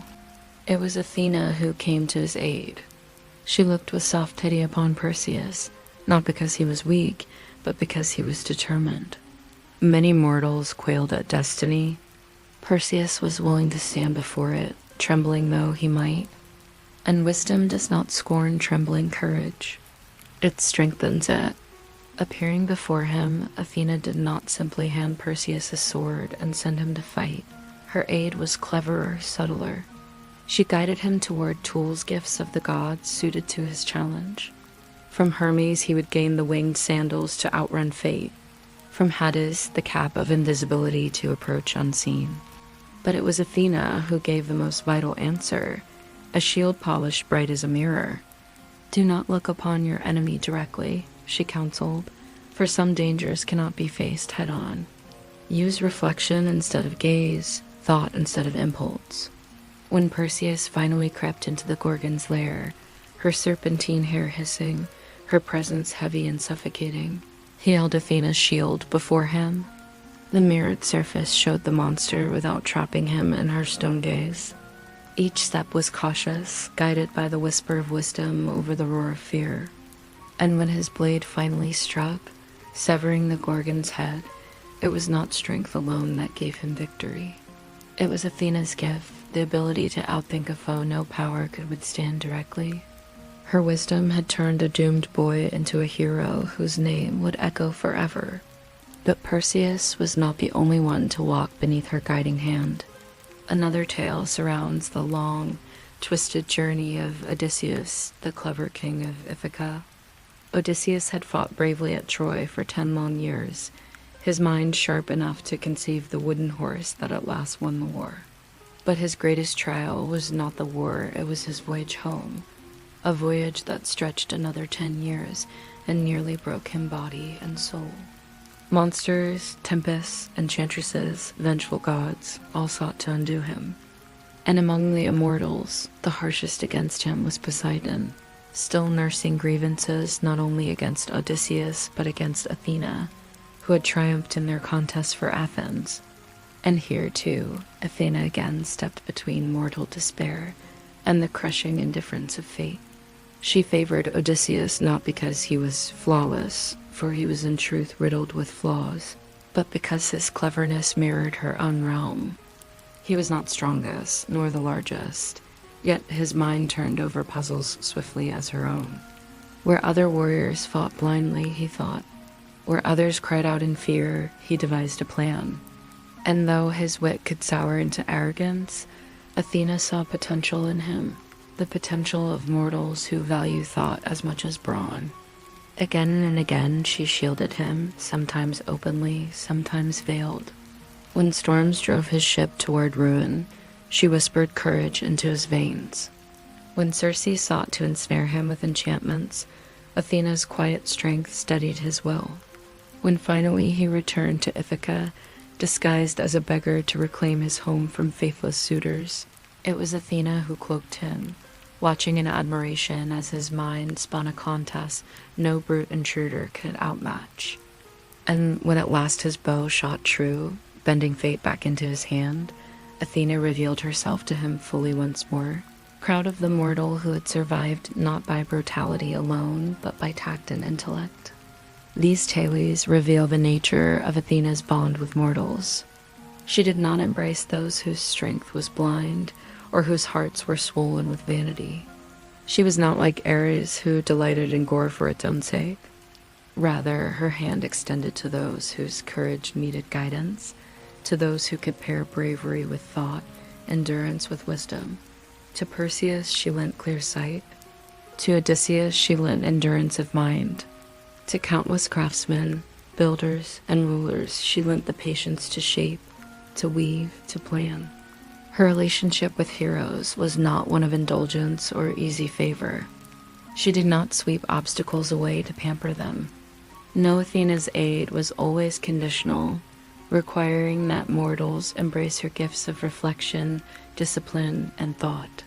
It was Athena who came to his aid. She looked with soft pity upon Perseus, not because he was weak, but because he was determined. Many mortals quailed at destiny. Perseus was willing to stand before it, trembling though he might. And wisdom does not scorn trembling courage. It strengthens it. Appearing before him, Athena did not simply hand Perseus a sword and send him to fight. Her aid was cleverer, subtler. She guided him toward tools, gifts of the gods suited to his challenge. From Hermes he would gain the winged sandals to outrun fate. From Hades, the cap of invisibility to approach unseen. But it was Athena who gave the most vital answer, a shield polished bright as a mirror. Do not look upon your enemy directly, she counseled, for some dangers cannot be faced head-on. Use reflection instead of gaze, thought instead of impulse. When Perseus finally crept into the Gorgon's lair, her serpentine hair hissing, her presence heavy and suffocating, he held Athena's shield before him. The mirrored surface showed the monster without trapping him in her stone gaze. Each step was cautious, guided by the whisper of wisdom over the roar of fear. And when his blade finally struck, severing the Gorgon's head, it was not strength alone that gave him victory. It was Athena's gift, the ability to outthink a foe no power could withstand directly. Her wisdom had turned a doomed boy into a hero whose name would echo forever. But Perseus was not the only one to walk beneath her guiding hand. Another tale surrounds the long, twisted journey of Odysseus, the clever king of Ithaca. Odysseus had fought bravely at Troy for 10 long years, his mind sharp enough to conceive the wooden horse that at last won the war. But his greatest trial was not the war, it was his voyage home, a voyage that stretched another 10 years and nearly broke him body and soul. Monsters, tempests, enchantresses, vengeful gods all sought to undo him. And among the immortals, the harshest against him was Poseidon, still nursing grievances not only against Odysseus but against Athena, who had triumphed in their contest for Athens. And here, too, Athena again stepped between mortal despair and the crushing indifference of fate. She favored Odysseus not because he was flawless, for he was in truth riddled with flaws, but because his cleverness mirrored her own realm. He was not strongest, nor the largest, yet his mind turned over puzzles swiftly as her own. Where other warriors fought blindly, he thought. Where others cried out in fear, he devised a plan. And though his wit could sour into arrogance, Athena saw potential in him, the potential of mortals who value thought as much as brawn. Again and again she shielded him, sometimes openly, sometimes veiled. When storms drove his ship toward ruin, she whispered courage into his veins. When Circe sought to ensnare him with enchantments, Athena's quiet strength steadied his will. When finally he returned to Ithaca, disguised as a beggar to reclaim his home from faithless suitors, it was Athena who cloaked him, watching in admiration as his mind spun a contest no brute intruder could outmatch. And when at last his bow shot true, bending fate back into his hand, Athena revealed herself to him fully once more, proud of the mortal who had survived not by brutality alone, but by tact and intellect. These tales reveal the nature of Athena's bond with mortals. She did not embrace those whose strength was blind, or whose hearts were swollen with vanity. She was not like Ares, who delighted in gore for its own sake. Rather, her hand extended to those whose courage needed guidance, to those who could pair bravery with thought, endurance with wisdom. To Perseus, she lent clear sight. To Odysseus, she lent endurance of mind. To countless craftsmen, builders, and rulers, she lent the patience to shape, to weave, to plan. Her relationship with heroes was not one of indulgence or easy favor. She did not sweep obstacles away to pamper them. No, Athena's aid was always conditional, requiring that mortals embrace her gifts of reflection, discipline, and thought.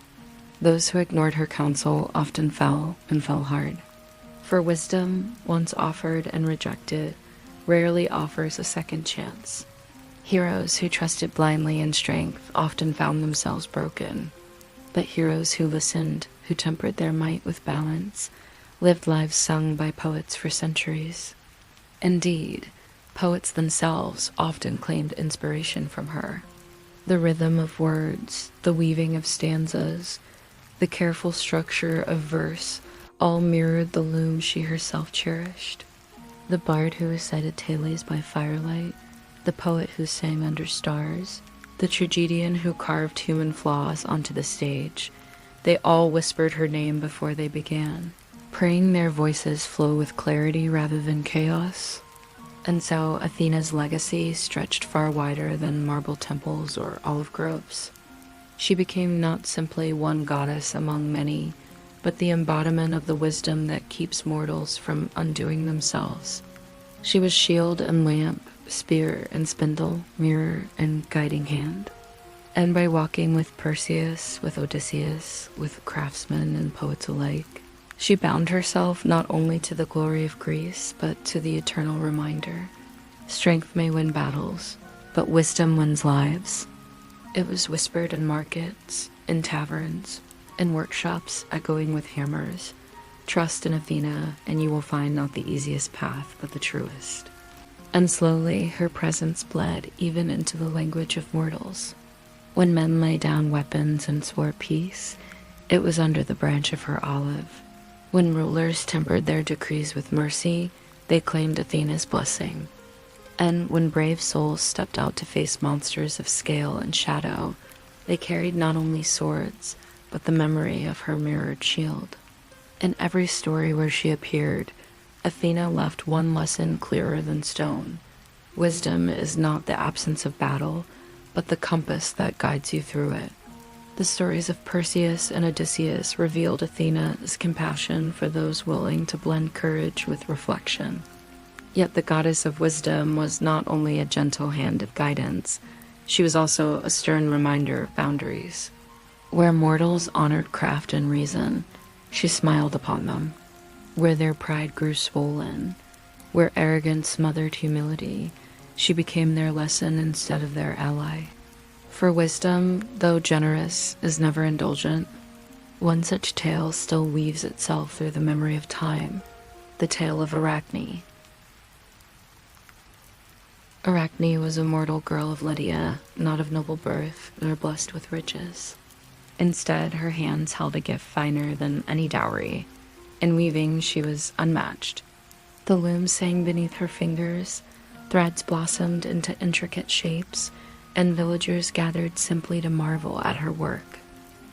Those who ignored her counsel often fell, and fell hard. For wisdom, once offered and rejected, rarely offers a second chance. Heroes who trusted blindly in strength often found themselves broken. But heroes who listened, who tempered their might with balance, lived lives sung by poets for centuries. Indeed, poets themselves often claimed inspiration from her. The rhythm of words, the weaving of stanzas, the careful structure of verse all mirrored the loom she herself cherished. The bard who recited tales by firelight, the poet who sang under stars, the tragedian who carved human flaws onto the stage, they all whispered her name before they began, praying their voices flow with clarity rather than chaos. And so Athena's legacy stretched far wider than marble temples or olive groves. She became not simply one goddess among many, but the embodiment of the wisdom that keeps mortals from undoing themselves. She was shield and lamp, spear and spindle, mirror and guiding hand. And by walking with Perseus, with Odysseus, with craftsmen and poets alike, she bound herself not only to the glory of Greece, but to the eternal reminder: strength may win battles, but wisdom wins lives. It was whispered in markets, in taverns, in workshops echoing with hammers. Trust in Athena, and you will find not the easiest path, but the truest. And slowly her presence bled even into the language of mortals. When men lay down weapons and swore peace, it was under the branch of her olive. When rulers tempered their decrees with mercy, they claimed Athena's blessing. And when brave souls stepped out to face monsters of scale and shadow, they carried not only swords, but the memory of her mirrored shield. In every story where she appeared, Athena left one lesson clearer than stone. Wisdom is not the absence of battle, but the compass that guides you through it. The stories of Perseus and Odysseus revealed Athena's compassion for those willing to blend courage with reflection. Yet the goddess of wisdom was not only a gentle hand of guidance, she was also a stern reminder of boundaries. Where mortals honored craft and reason, she smiled upon them. Where their pride grew swollen, where arrogance smothered humility, she became their lesson instead of their ally. For wisdom, though generous, is never indulgent. One such tale still weaves itself through the memory of time, the tale of Arachne. Arachne was a mortal girl of Lydia, not of noble birth, nor blessed with riches. Instead, her hands held a gift finer than any dowry. In weaving, she was unmatched. The loom sang beneath her fingers, threads blossomed into intricate shapes, and villagers gathered simply to marvel at her work.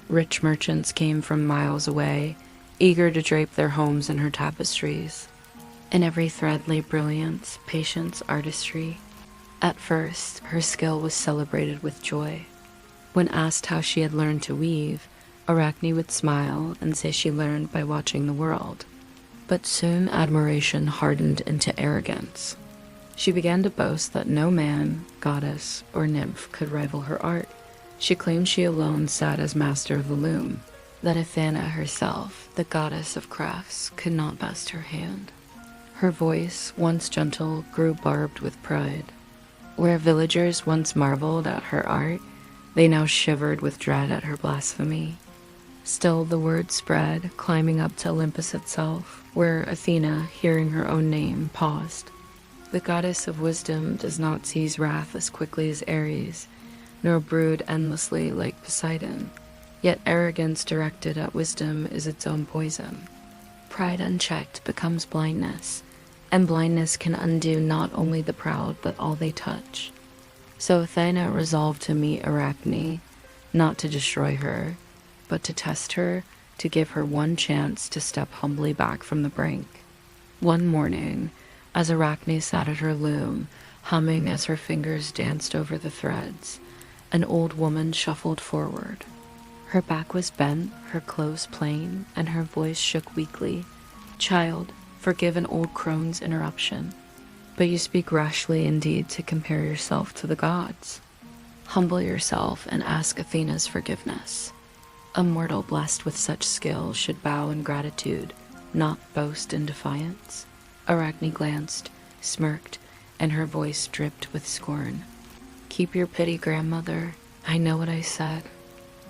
Rich merchants came from miles away, eager to drape their homes in her tapestries. In every thread lay brilliance, patience, artistry. At first, her skill was celebrated with joy. When asked how she had learned to weave, Arachne would smile and say she learned by watching the world. But soon admiration hardened into arrogance. She began to boast that no man, goddess, or nymph could rival her art. She claimed she alone sat as master of the loom, that Athena herself, the goddess of crafts, could not best her hand. Her voice, once gentle, grew barbed with pride. Where villagers once marveled at her art, they now shivered with dread at her blasphemy. Still the word spread, climbing up to Olympus itself, where Athena, hearing her own name, paused. The goddess of wisdom does not seize wrath as quickly as Ares, nor brood endlessly like Poseidon. Yet arrogance directed at wisdom is its own poison. Pride unchecked becomes blindness, and blindness can undo not only the proud but all they touch. So Athena resolved to meet Arachne, not to destroy her, but to test her, to give her one chance to step humbly back from the brink. One morning, as Arachne sat at her loom, humming as her fingers danced over the threads, an old woman shuffled forward. Her back was bent, her clothes plain, and her voice shook weakly. "Child, forgive an old crone's interruption, but you speak rashly indeed to compare yourself to the gods. Humble yourself and ask Athena's forgiveness. A mortal blessed with such skill should bow in gratitude, not boast in defiance." Arachne glanced, smirked, and her voice dripped with scorn. "Keep your pity, grandmother. I know what I said.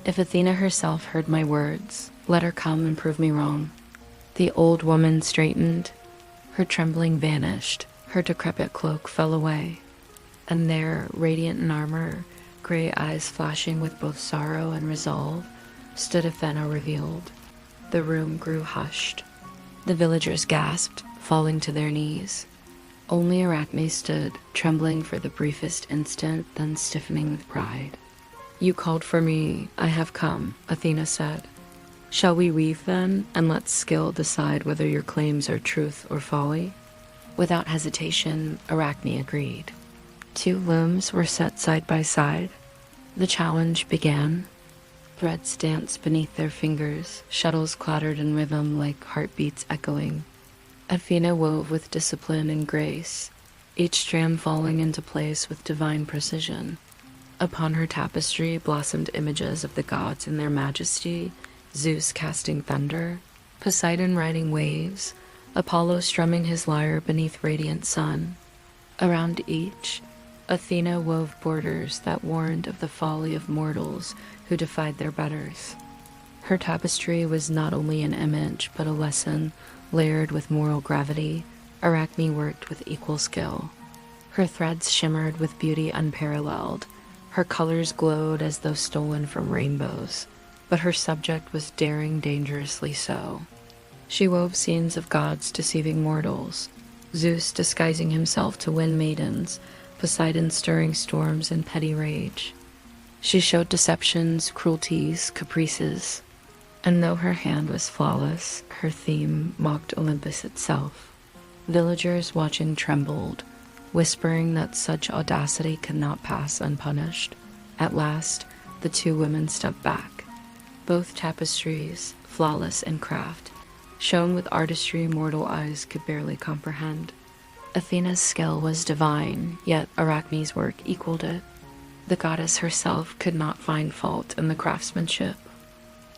If Athena herself heard my words, let her come and prove me wrong." The old woman straightened. Her trembling vanished. Her decrepit cloak fell away. And there, radiant in armor, gray eyes flashing with both sorrow and resolve, stood Athena revealed. The room grew hushed. The villagers gasped, falling to their knees. Only Arachne stood, trembling for the briefest instant, then stiffening with pride. "You called for me, I have come," Athena said. "Shall we weave then, and let skill decide whether your claims are truth or folly?" Without hesitation, Arachne agreed. 2 looms were set side by side. The challenge began. Threads danced beneath their fingers, shuttles clattered in rhythm like heartbeats echoing. Athena wove with discipline and grace, each strand falling into place with divine precision. Upon her tapestry blossomed images of the gods in their majesty, Zeus casting thunder, Poseidon riding waves, Apollo strumming his lyre beneath radiant sun. Around each, Athena wove borders that warned of the folly of mortals who defied their betters. Her tapestry was not only an image, but a lesson layered with moral gravity. Arachne worked with equal skill. Her threads shimmered with beauty unparalleled. Her colors glowed as though stolen from rainbows. But her subject was daring dangerously so. She wove scenes of gods deceiving mortals, Zeus disguising himself to win maidens, Poseidon stirring storms in petty rage. She showed deceptions, cruelties, caprices, and though her hand was flawless, her theme mocked Olympus itself. Villagers watching trembled, whispering that such audacity could not pass unpunished. At last, the 2 women stepped back. Both tapestries, flawless in craft, shone with artistry mortal eyes could barely comprehend. Athena's skill was divine, yet Arachne's work equaled it. The goddess herself could not find fault in the craftsmanship.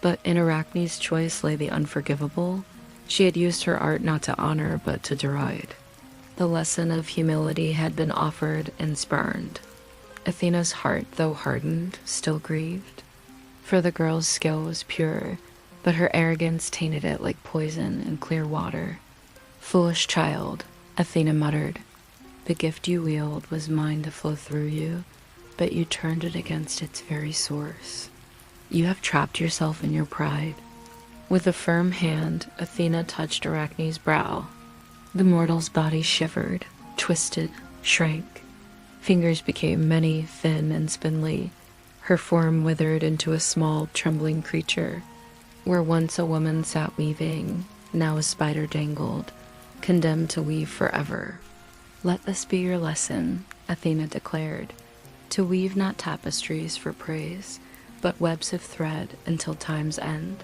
But in Arachne's choice lay the unforgivable. She had used her art not to honor, but to deride. The lesson of humility had been offered and spurned. Athena's heart, though hardened, still grieved. For the girl's skill was pure, but her arrogance tainted it like poison in clear water. "Foolish child," Athena muttered. "The gift you wield was mine to flow through you, but you turned it against its very source. You have trapped yourself in your pride." With a firm hand, Athena touched Arachne's brow. The mortal's body shivered, twisted, shrank. Fingers became many, thin and spindly. Her form withered into a small, trembling creature. Where once a woman sat weaving, now a spider dangled, condemned to weave forever. "Let this be your lesson," Athena declared, "to weave not tapestries for praise, but webs of thread until time's end."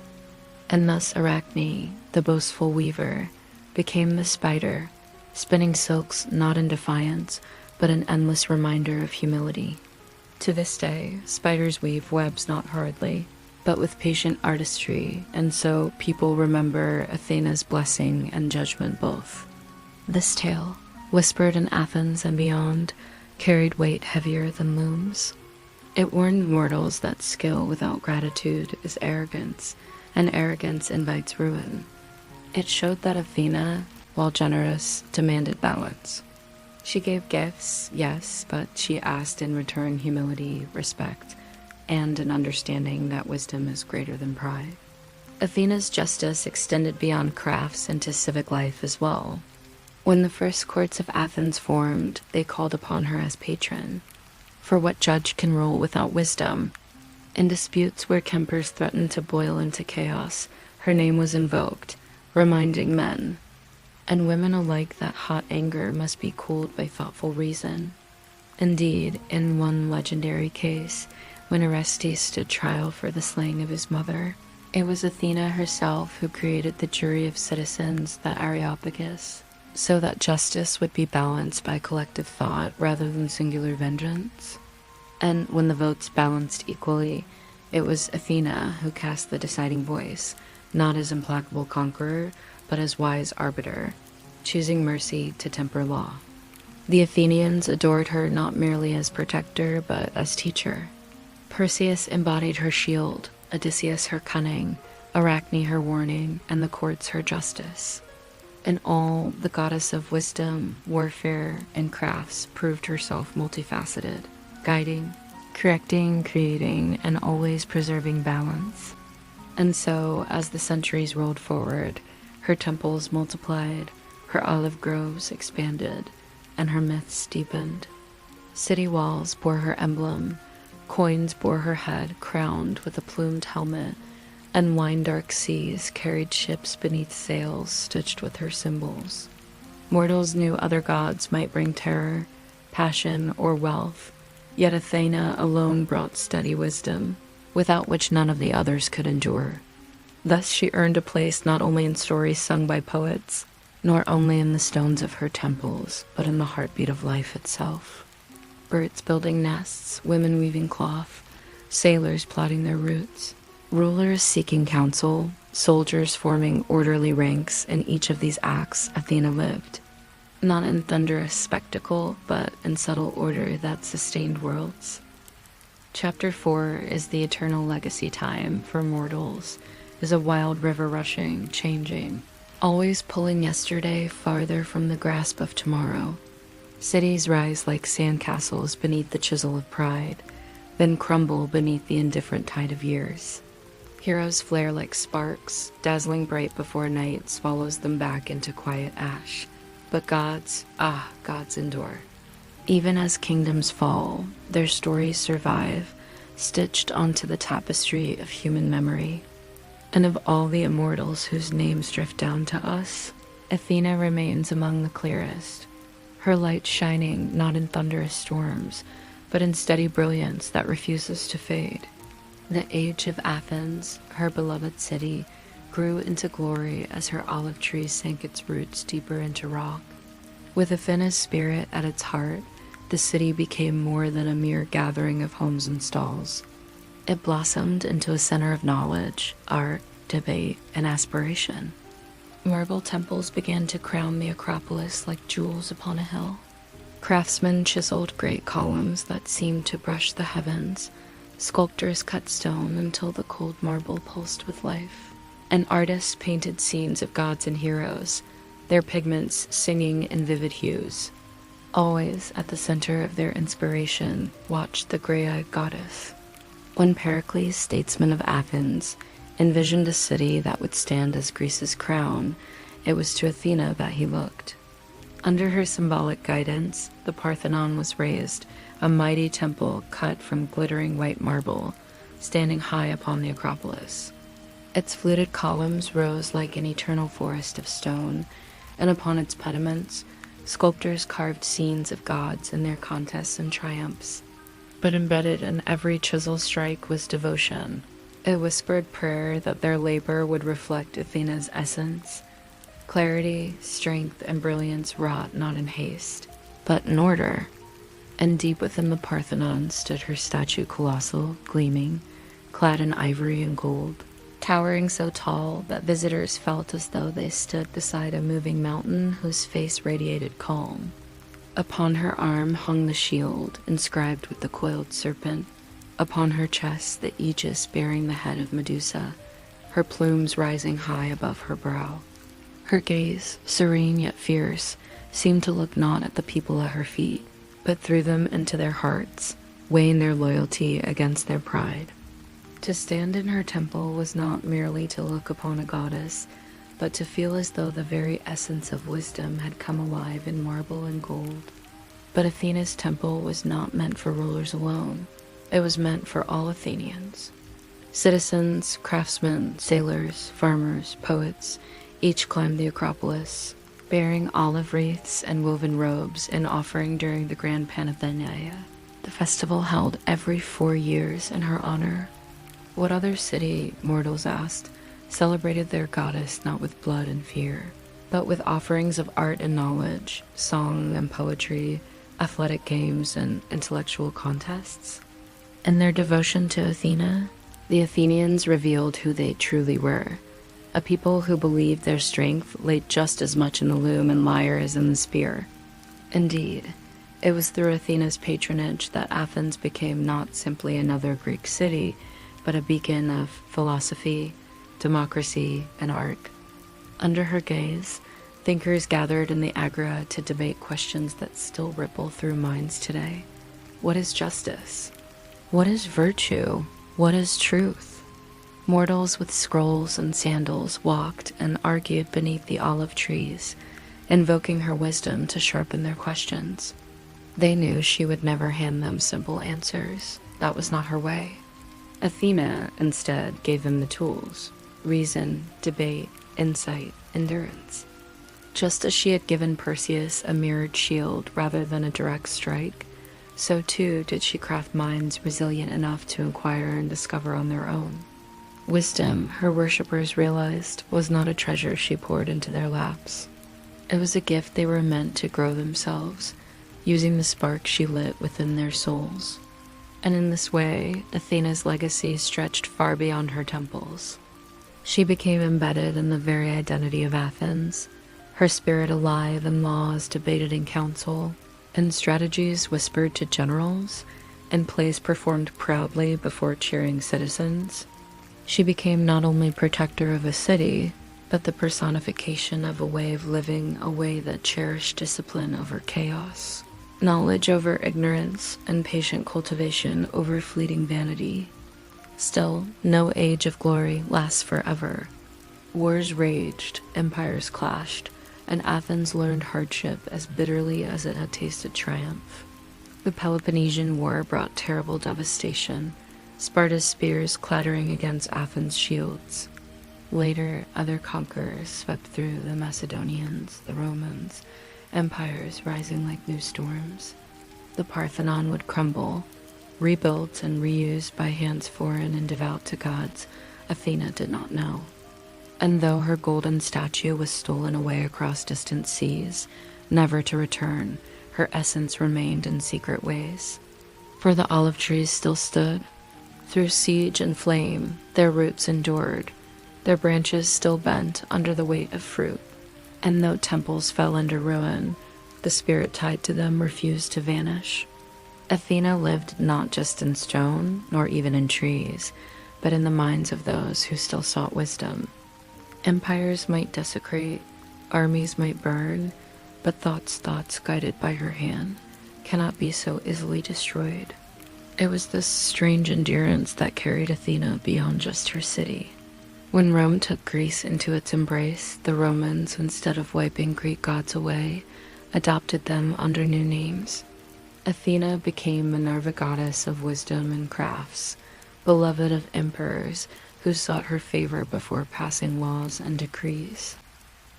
And thus Arachne, the boastful weaver, became the spider, spinning silks not in defiance, but an endless reminder of humility. To this day, spiders weave webs not hurriedly, but with patient artistry, and so people remember Athena's blessing and judgment both. This tale, whispered in Athens and beyond, carried weight heavier than looms. It warned mortals that skill without gratitude is arrogance, and arrogance invites ruin. It showed that Athena, while generous, demanded balance. She gave gifts, yes, but she asked in return humility, respect, and an understanding that wisdom is greater than pride. Athena's justice extended beyond crafts into civic life as well. When the first courts of Athens formed, they called upon her as patron. For what judge can rule without wisdom? In disputes where tempers threatened to boil into chaos, her name was invoked, reminding men and women alike that hot anger must be cooled by thoughtful reason. Indeed, in one legendary case, when Orestes stood trial for the slaying of his mother, it was Athena herself who created the jury of citizens, the Areopagus, so that justice would be balanced by collective thought rather than singular vengeance. And when the votes balanced equally, it was Athena who cast the deciding voice, not as implacable conqueror, but as wise arbiter, choosing mercy to temper law. The Athenians adored her not merely as protector, but as teacher. Perseus embodied her shield, Odysseus her cunning, Arachne her warning, and the courts her justice. In all, the goddess of wisdom, warfare, and crafts proved herself multifaceted, guiding, correcting, creating, and always preserving balance. And so, as the centuries rolled forward, her temples multiplied, her olive groves expanded, and her myths deepened. City walls bore her emblem, coins bore her head crowned with a plumed helmet, and wine-dark seas carried ships beneath sails stitched with her symbols. Mortals knew other gods might bring terror, passion, or wealth, yet Athena alone brought steady wisdom, without which none of the others could endure. Thus she earned a place not only in stories sung by poets, nor only in the stones of her temples, but in the heartbeat of life itself. Birds building nests, women weaving cloth, sailors plotting their routes, rulers seeking counsel, soldiers forming orderly ranks. In each of these acts, Athena lived, not in thunderous spectacle, but in subtle order that sustained worlds. Chapter 4 is the eternal legacy time for mortals, is a wild river rushing, changing, always pulling yesterday farther from the grasp of tomorrow. Cities rise like sandcastles beneath the chisel of pride, then crumble beneath the indifferent tide of years. Heroes flare like sparks, dazzling bright before night swallows them back into quiet ash. But gods, gods endure. Even as kingdoms fall, their stories survive, stitched onto the tapestry of human memory. And of all the immortals whose names drift down to us, Athena remains among the clearest, her light shining not in thunderous storms, but in steady brilliance that refuses to fade. The age of Athens, her beloved city, grew into glory as her olive tree sank its roots deeper into rock. With Athena's spirit at its heart, the city became more than a mere gathering of homes and stalls. It blossomed into a center of knowledge, art, debate, and aspiration. Marble temples began to crown the Acropolis like jewels upon a hill. Craftsmen chiseled great columns that seemed to brush the heavens. Sculptors cut stone until the cold marble pulsed with life. And artists painted scenes of gods and heroes, their pigments singing in vivid hues. Always at the center of their inspiration watched the gray-eyed goddess. When Pericles, statesman of Athens, envisioned a city that would stand as Greece's crown, it was to Athena that he looked. Under her symbolic guidance, the Parthenon was raised, a mighty temple cut from glittering white marble, standing high upon the Acropolis. Its fluted columns rose like an eternal forest of stone, and upon its pediments, sculptors carved scenes of gods in their contests and triumphs. But embedded in every chisel strike was devotion, a whispered prayer that their labor would reflect Athena's essence. Clarity, strength, and brilliance wrought not in haste, but in order. And deep within the Parthenon stood her statue, colossal, gleaming, clad in ivory and gold, towering so tall that visitors felt as though they stood beside a moving mountain whose face radiated calm. Upon her arm hung the shield, inscribed with the coiled serpent. Upon her chest the aegis bearing the head of Medusa, her plumes rising high above her brow. Her gaze, serene yet fierce, seemed to look not at the people at her feet, but through them into their hearts, weighing their loyalty against their pride. To stand in her temple was not merely to look upon a goddess, but to feel as though the very essence of wisdom had come alive in marble and gold. But Athena's temple was not meant for rulers alone. It was meant for all Athenians. Citizens, craftsmen, sailors, farmers, poets, each climbed the Acropolis, bearing olive wreaths and woven robes in offering during the Grand Panathenea, the festival held every 4 years in her honor. What other city, mortals asked, celebrated their goddess not with blood and fear, but with offerings of art and knowledge, song and poetry, athletic games and intellectual contests? In their devotion to Athena, the Athenians revealed who they truly were, a people who believed their strength lay just as much in the loom and lyre as in the spear. Indeed, it was through Athena's patronage that Athens became not simply another Greek city, but a beacon of philosophy, democracy, and art. Under her gaze, thinkers gathered in the agora to debate questions that still ripple through minds today. What is justice? What is virtue? What is truth? Mortals with scrolls and sandals walked and argued beneath the olive trees, invoking her wisdom to sharpen their questions. They knew she would never hand them simple answers. That was not her way. Athena, instead, gave them the tools: reason, debate, insight, endurance. Just as she had given Perseus a mirrored shield rather than a direct strike, so too did she craft minds resilient enough to inquire and discover on their own. Wisdom, her worshippers realized, was not a treasure she poured into their laps. It was a gift they were meant to grow themselves, using the spark she lit within their souls. And in this way, Athena's legacy stretched far beyond her temples. She became embedded in the very identity of Athens, her spirit alive in laws debated in council, in strategies whispered to generals, and plays performed proudly before cheering citizens. She became not only protector of a city, but the personification of a way of living, a way that cherished discipline over chaos, knowledge over ignorance, and patient cultivation over fleeting vanity. Still, no age of glory lasts forever. Wars raged, empires clashed, and Athens learned hardship as bitterly as it had tasted triumph. The Peloponnesian War brought terrible devastation, Sparta's spears clattering against Athens' shields. Later, other conquerors swept through: the Macedonians, the Romans, empires rising like new storms. The Parthenon would crumble, rebuilt and reused by hands foreign and devout to gods Athena did not know. And though her golden statue was stolen away across distant seas, never to return, her essence remained in secret ways. For the olive trees still stood. Through siege and flame, their roots endured, their branches still bent under the weight of fruit. And though temples fell under ruin, the spirit tied to them refused to vanish. Athena lived not just in stone, nor even in trees, but in the minds of those who still sought wisdom. Empires might desecrate, armies might burn, but thoughts guided by her hand cannot be so easily destroyed. It was this strange endurance that carried Athena beyond just her city. When Rome took Greece into its embrace, the Romans, instead of wiping Greek gods away, adopted them under new names. Athena became Minerva, goddess of wisdom and crafts, beloved of emperors who sought her favor before passing laws and decrees.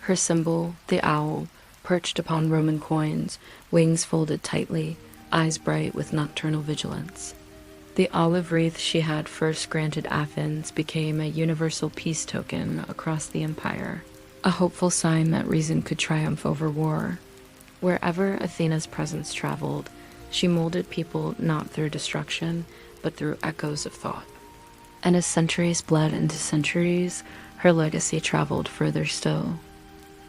Her symbol, the owl, perched upon Roman coins, wings folded tightly, eyes bright with nocturnal vigilance. The olive wreath she had first granted Athens became a universal peace token across the empire, a hopeful sign that reason could triumph over war. Wherever Athena's presence traveled, she molded people not through destruction, but through echoes of thought. And as centuries bled into centuries, her legacy traveled further still.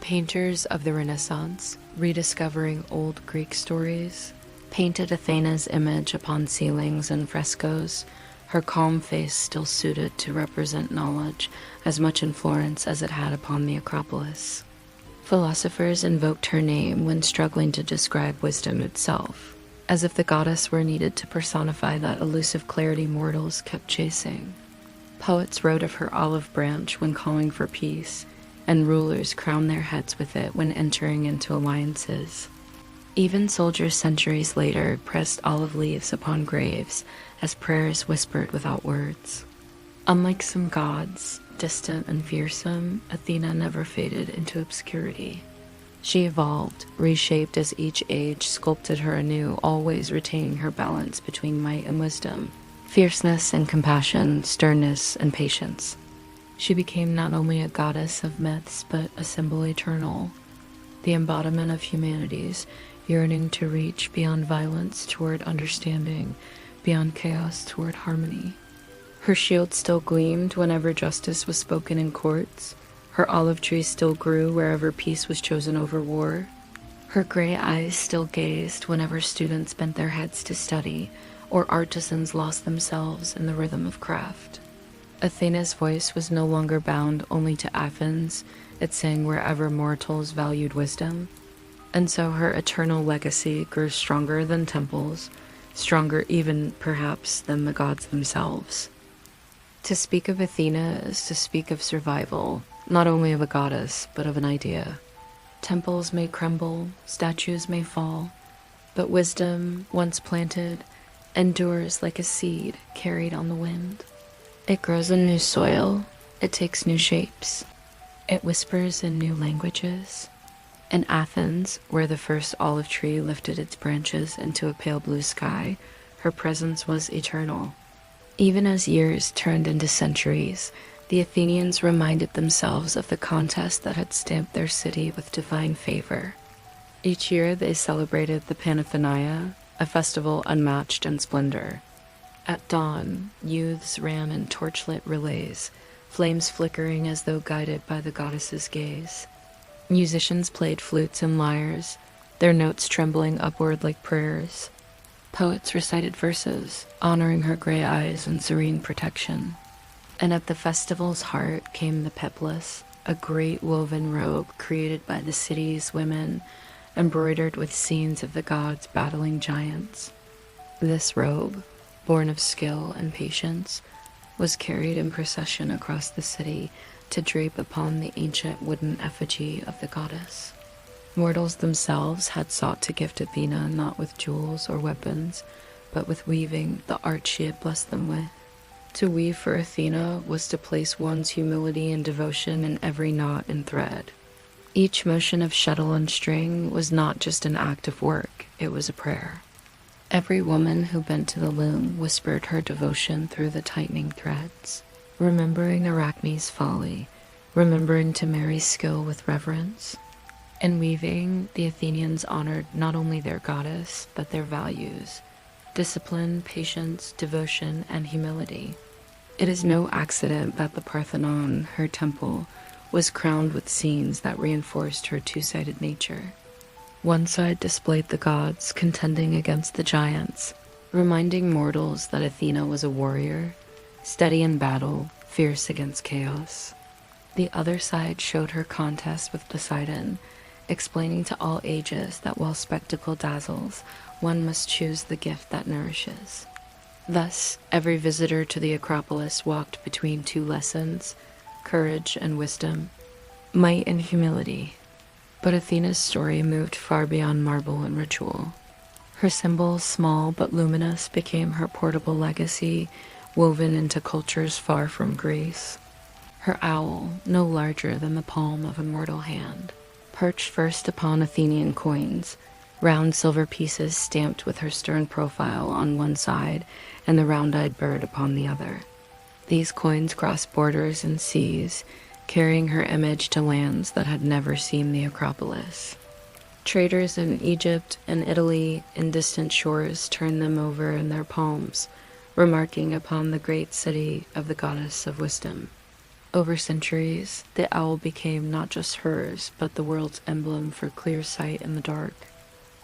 Painters of the Renaissance, rediscovering old Greek stories, painted Athena's image upon ceilings and frescoes, her calm face still suited to represent knowledge as much in Florence as it had upon the Acropolis. Philosophers invoked her name when struggling to describe wisdom itself, as if the goddess were needed to personify that elusive clarity mortals kept chasing. Poets wrote of her olive branch when calling for peace, and rulers crowned their heads with it when entering into alliances. Even soldiers centuries later pressed olive leaves upon graves as prayers whispered without words. Unlike some gods, distant and fearsome, Athena never faded into obscurity. She evolved, reshaped as each age sculpted her anew, always retaining her balance between might and wisdom, fierceness and compassion, sternness and patience. She became not only a goddess of myths, but a symbol eternal, the embodiment of humanity's yearning to reach beyond violence toward understanding, beyond chaos toward harmony. Her shield still gleamed whenever justice was spoken in courts. Her olive tree still grew wherever peace was chosen over war. Her gray eyes still gazed whenever students bent their heads to study, or artisans lost themselves in the rhythm of craft. Athena's voice was no longer bound only to Athens, it sang wherever mortals valued wisdom. And so her eternal legacy grew stronger than temples, stronger even, perhaps, than the gods themselves. To speak of Athena is to speak of survival, not only of a goddess, but of an idea. Temples may crumble, statues may fall, but wisdom, once planted, endures like a seed carried on the wind. It grows in new soil, it takes new shapes, it whispers in new languages. In Athens, where the first olive tree lifted its branches into a pale blue sky, her presence was eternal. Even as years turned into centuries, the Athenians reminded themselves of the contest that had stamped their city with divine favor. Each year they celebrated the Panathenaea, a festival unmatched in splendor. At dawn, youths ran in torchlit relays, flames flickering as though guided by the goddess's gaze. Musicians played flutes and lyres, their notes trembling upward like prayers. Poets recited verses, honoring her gray eyes and serene protection. And at the festival's heart came the peplus, a great woven robe created by the city's women, embroidered with scenes of the gods battling giants. This robe, born of skill and patience, was carried in procession across the city to drape upon the ancient wooden effigy of the goddess. Mortals themselves had sought to gift Athena not with jewels or weapons, but with weaving, the art she had blessed them with. To weave for Athena was to place one's humility and devotion in every knot and thread. Each motion of shuttle and string was not just an act of work, it was a prayer. Every woman who bent to the loom whispered her devotion through the tightening threads, remembering Arachne's folly, remembering to Mary's skill with reverence. In weaving, the Athenians honored not only their goddess, but their values: discipline, patience, devotion, and humility. It is no accident that the Parthenon, her temple, was crowned with scenes that reinforced her two-sided nature. One side displayed the gods contending against the giants, reminding mortals that Athena was a warrior, steady in battle, fierce against chaos. The other side showed her contest with Poseidon, explaining to all ages that while spectacle dazzles, one must choose the gift that nourishes. Thus, every visitor to the Acropolis walked between two lessons: courage and wisdom, might and humility. But Athena's story moved far beyond marble and ritual. Her symbols, small but luminous, became her portable legacy, woven into cultures far from Greece. Her owl, no larger than the palm of a mortal hand, perched first upon Athenian coins, round silver pieces stamped with her stern profile on one side and the round-eyed bird upon the other. These coins crossed borders and seas, carrying her image to lands that had never seen the Acropolis. Traders in Egypt and Italy and distant shores turned them over in their palms, remarking upon the great city of the goddess of wisdom. Over centuries, the owl became not just hers, but the world's emblem for clear sight in the dark.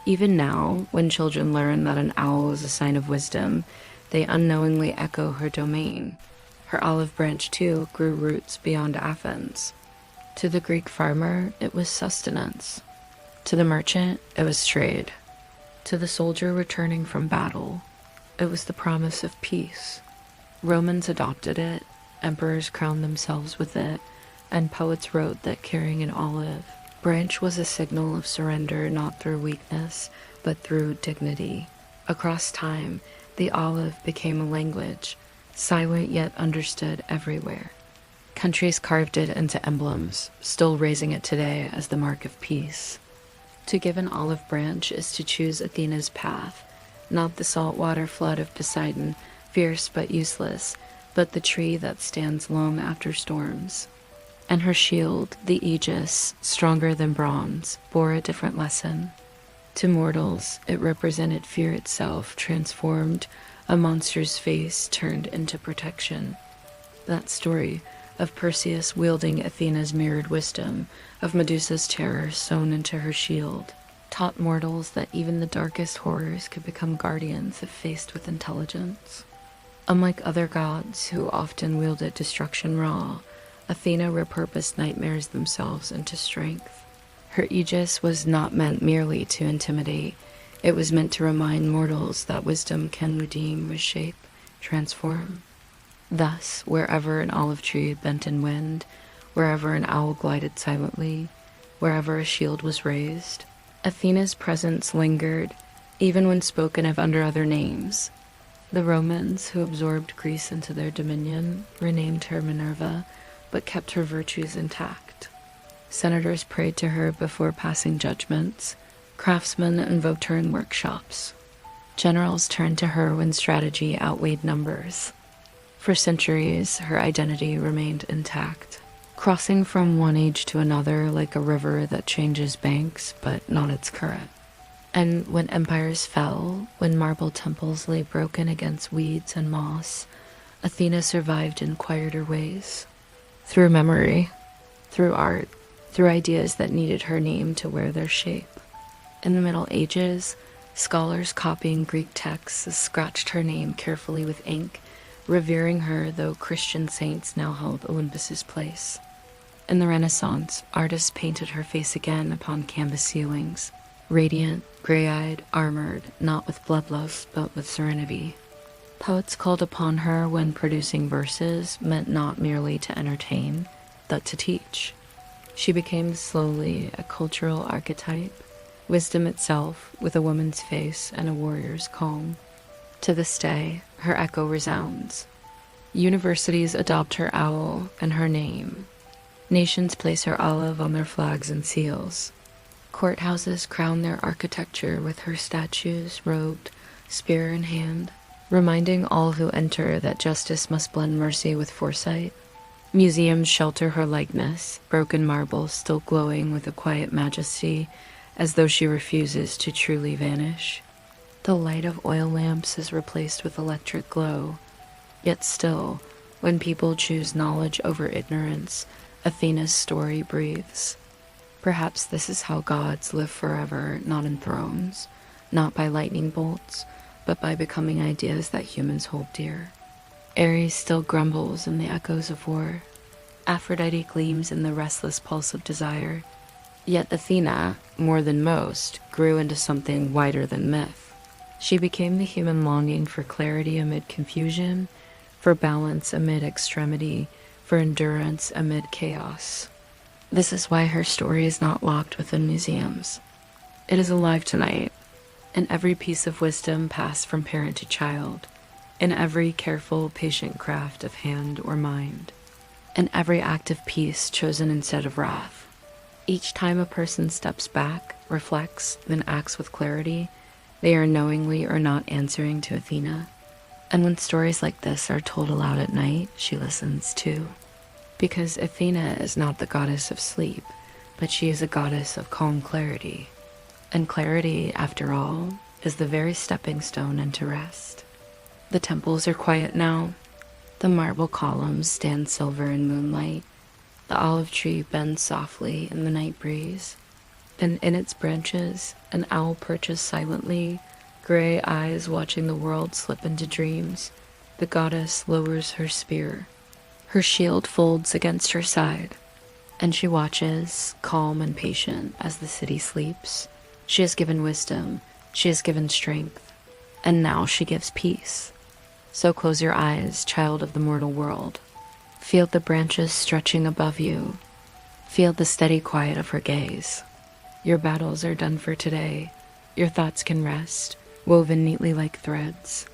Even now, when children learn that an owl is a sign of wisdom, they unknowingly echo her domain. Her olive branch, too, grew roots beyond Athens. To the Greek farmer, it was sustenance. To the merchant, it was trade. To the soldier returning from battle, it was the promise of peace. Romans adopted it, emperors crowned themselves with it, and poets wrote that carrying an olive branch was a signal of surrender not through weakness, but through dignity. Across time, the olive became a language, silent yet understood everywhere. Countries carved it into emblems, still raising it today as the mark of peace. To give an olive branch is to choose Athena's path, not the saltwater flood of Poseidon, fierce but useless, but the tree that stands long after storms. And her shield, the aegis, stronger than bronze, bore a different lesson. To mortals, it represented fear itself, transformed, a monster's face turned into protection. That story of Perseus wielding Athena's mirrored wisdom, of Medusa's terror sewn into her shield, taught mortals that even the darkest horrors could become guardians if faced with intelligence. Unlike other gods who often wielded destruction raw, Athena repurposed nightmares themselves into strength. Her aegis was not meant merely to intimidate, it was meant to remind mortals that wisdom can redeem, reshape, transform. Thus, wherever an olive tree bent in wind, wherever an owl glided silently, wherever a shield was raised, Athena's presence lingered, even when spoken of under other names. The Romans, who absorbed Greece into their dominion, renamed her Minerva, but kept her virtues intact. Senators prayed to her before passing judgments. Craftsmen invoked her in workshops. Generals turned to her when strategy outweighed numbers. For centuries, her identity remained intact, crossing from one age to another like a river that changes banks but not its current. And when empires fell, when marble temples lay broken against weeds and moss, Athena survived in quieter ways. Through memory, through art, through ideas that needed her name to wear their shape. In the Middle Ages, scholars copying Greek texts scratched her name carefully with ink, revering her though Christian saints now held Olympus's place. In the Renaissance, artists painted her face again upon canvas ceilings, radiant, gray-eyed, armored, not with bloodlust but with serenity. Poets called upon her when producing verses meant not merely to entertain, but to teach. She became slowly a cultural archetype, wisdom itself with a woman's face and a warrior's calm. To this day, her echo resounds. Universities adopt her owl and her name. Nations place her olive on their flags and seals. Courthouses crown their architecture with her statues, robed, spear in hand, reminding all who enter that justice must blend mercy with foresight. Museums shelter her likeness, broken marble still glowing with a quiet majesty, as though she refuses to truly vanish. The light of oil lamps is replaced with electric glow. Yet still, when people choose knowledge over ignorance, Athena's story breathes. Perhaps this is how gods live forever, not in thrones, not by lightning bolts, but by becoming ideas that humans hold dear. Ares still grumbles in the echoes of war. Aphrodite gleams in the restless pulse of desire. Yet Athena, more than most, grew into something wider than myth. She became the human longing for clarity amid confusion, for balance amid extremity, for endurance amid chaos. This is why her story is not locked within museums. It is alive tonight, in every piece of wisdom passed from parent to child, in every careful, patient craft of hand or mind, in every act of peace chosen instead of wrath. Each time a person steps back, reflects, then acts with clarity, they are knowingly or not answering to Athena. And when stories like this are told aloud at night, she listens too. Because Athena is not the goddess of sleep, but she is a goddess of calm clarity. And clarity, after all, is the very stepping stone into rest. The temples are quiet now. The marble columns stand silver in moonlight. The olive tree bends softly in the night breeze. And in its branches, an owl perches silently, gray eyes watching the world slip into dreams. The goddess lowers her spear. Her shield folds against her side, and she watches, calm and patient, as the city sleeps. She has given wisdom, she has given strength, and now she gives peace. So close your eyes, child of the mortal world. Feel the branches stretching above you. Feel the steady quiet of her gaze. Your battles are done for today. Your thoughts can rest, woven neatly like threads.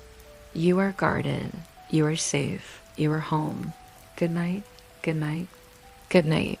You are guarded, you are safe, you are home. Good night, good night, good night.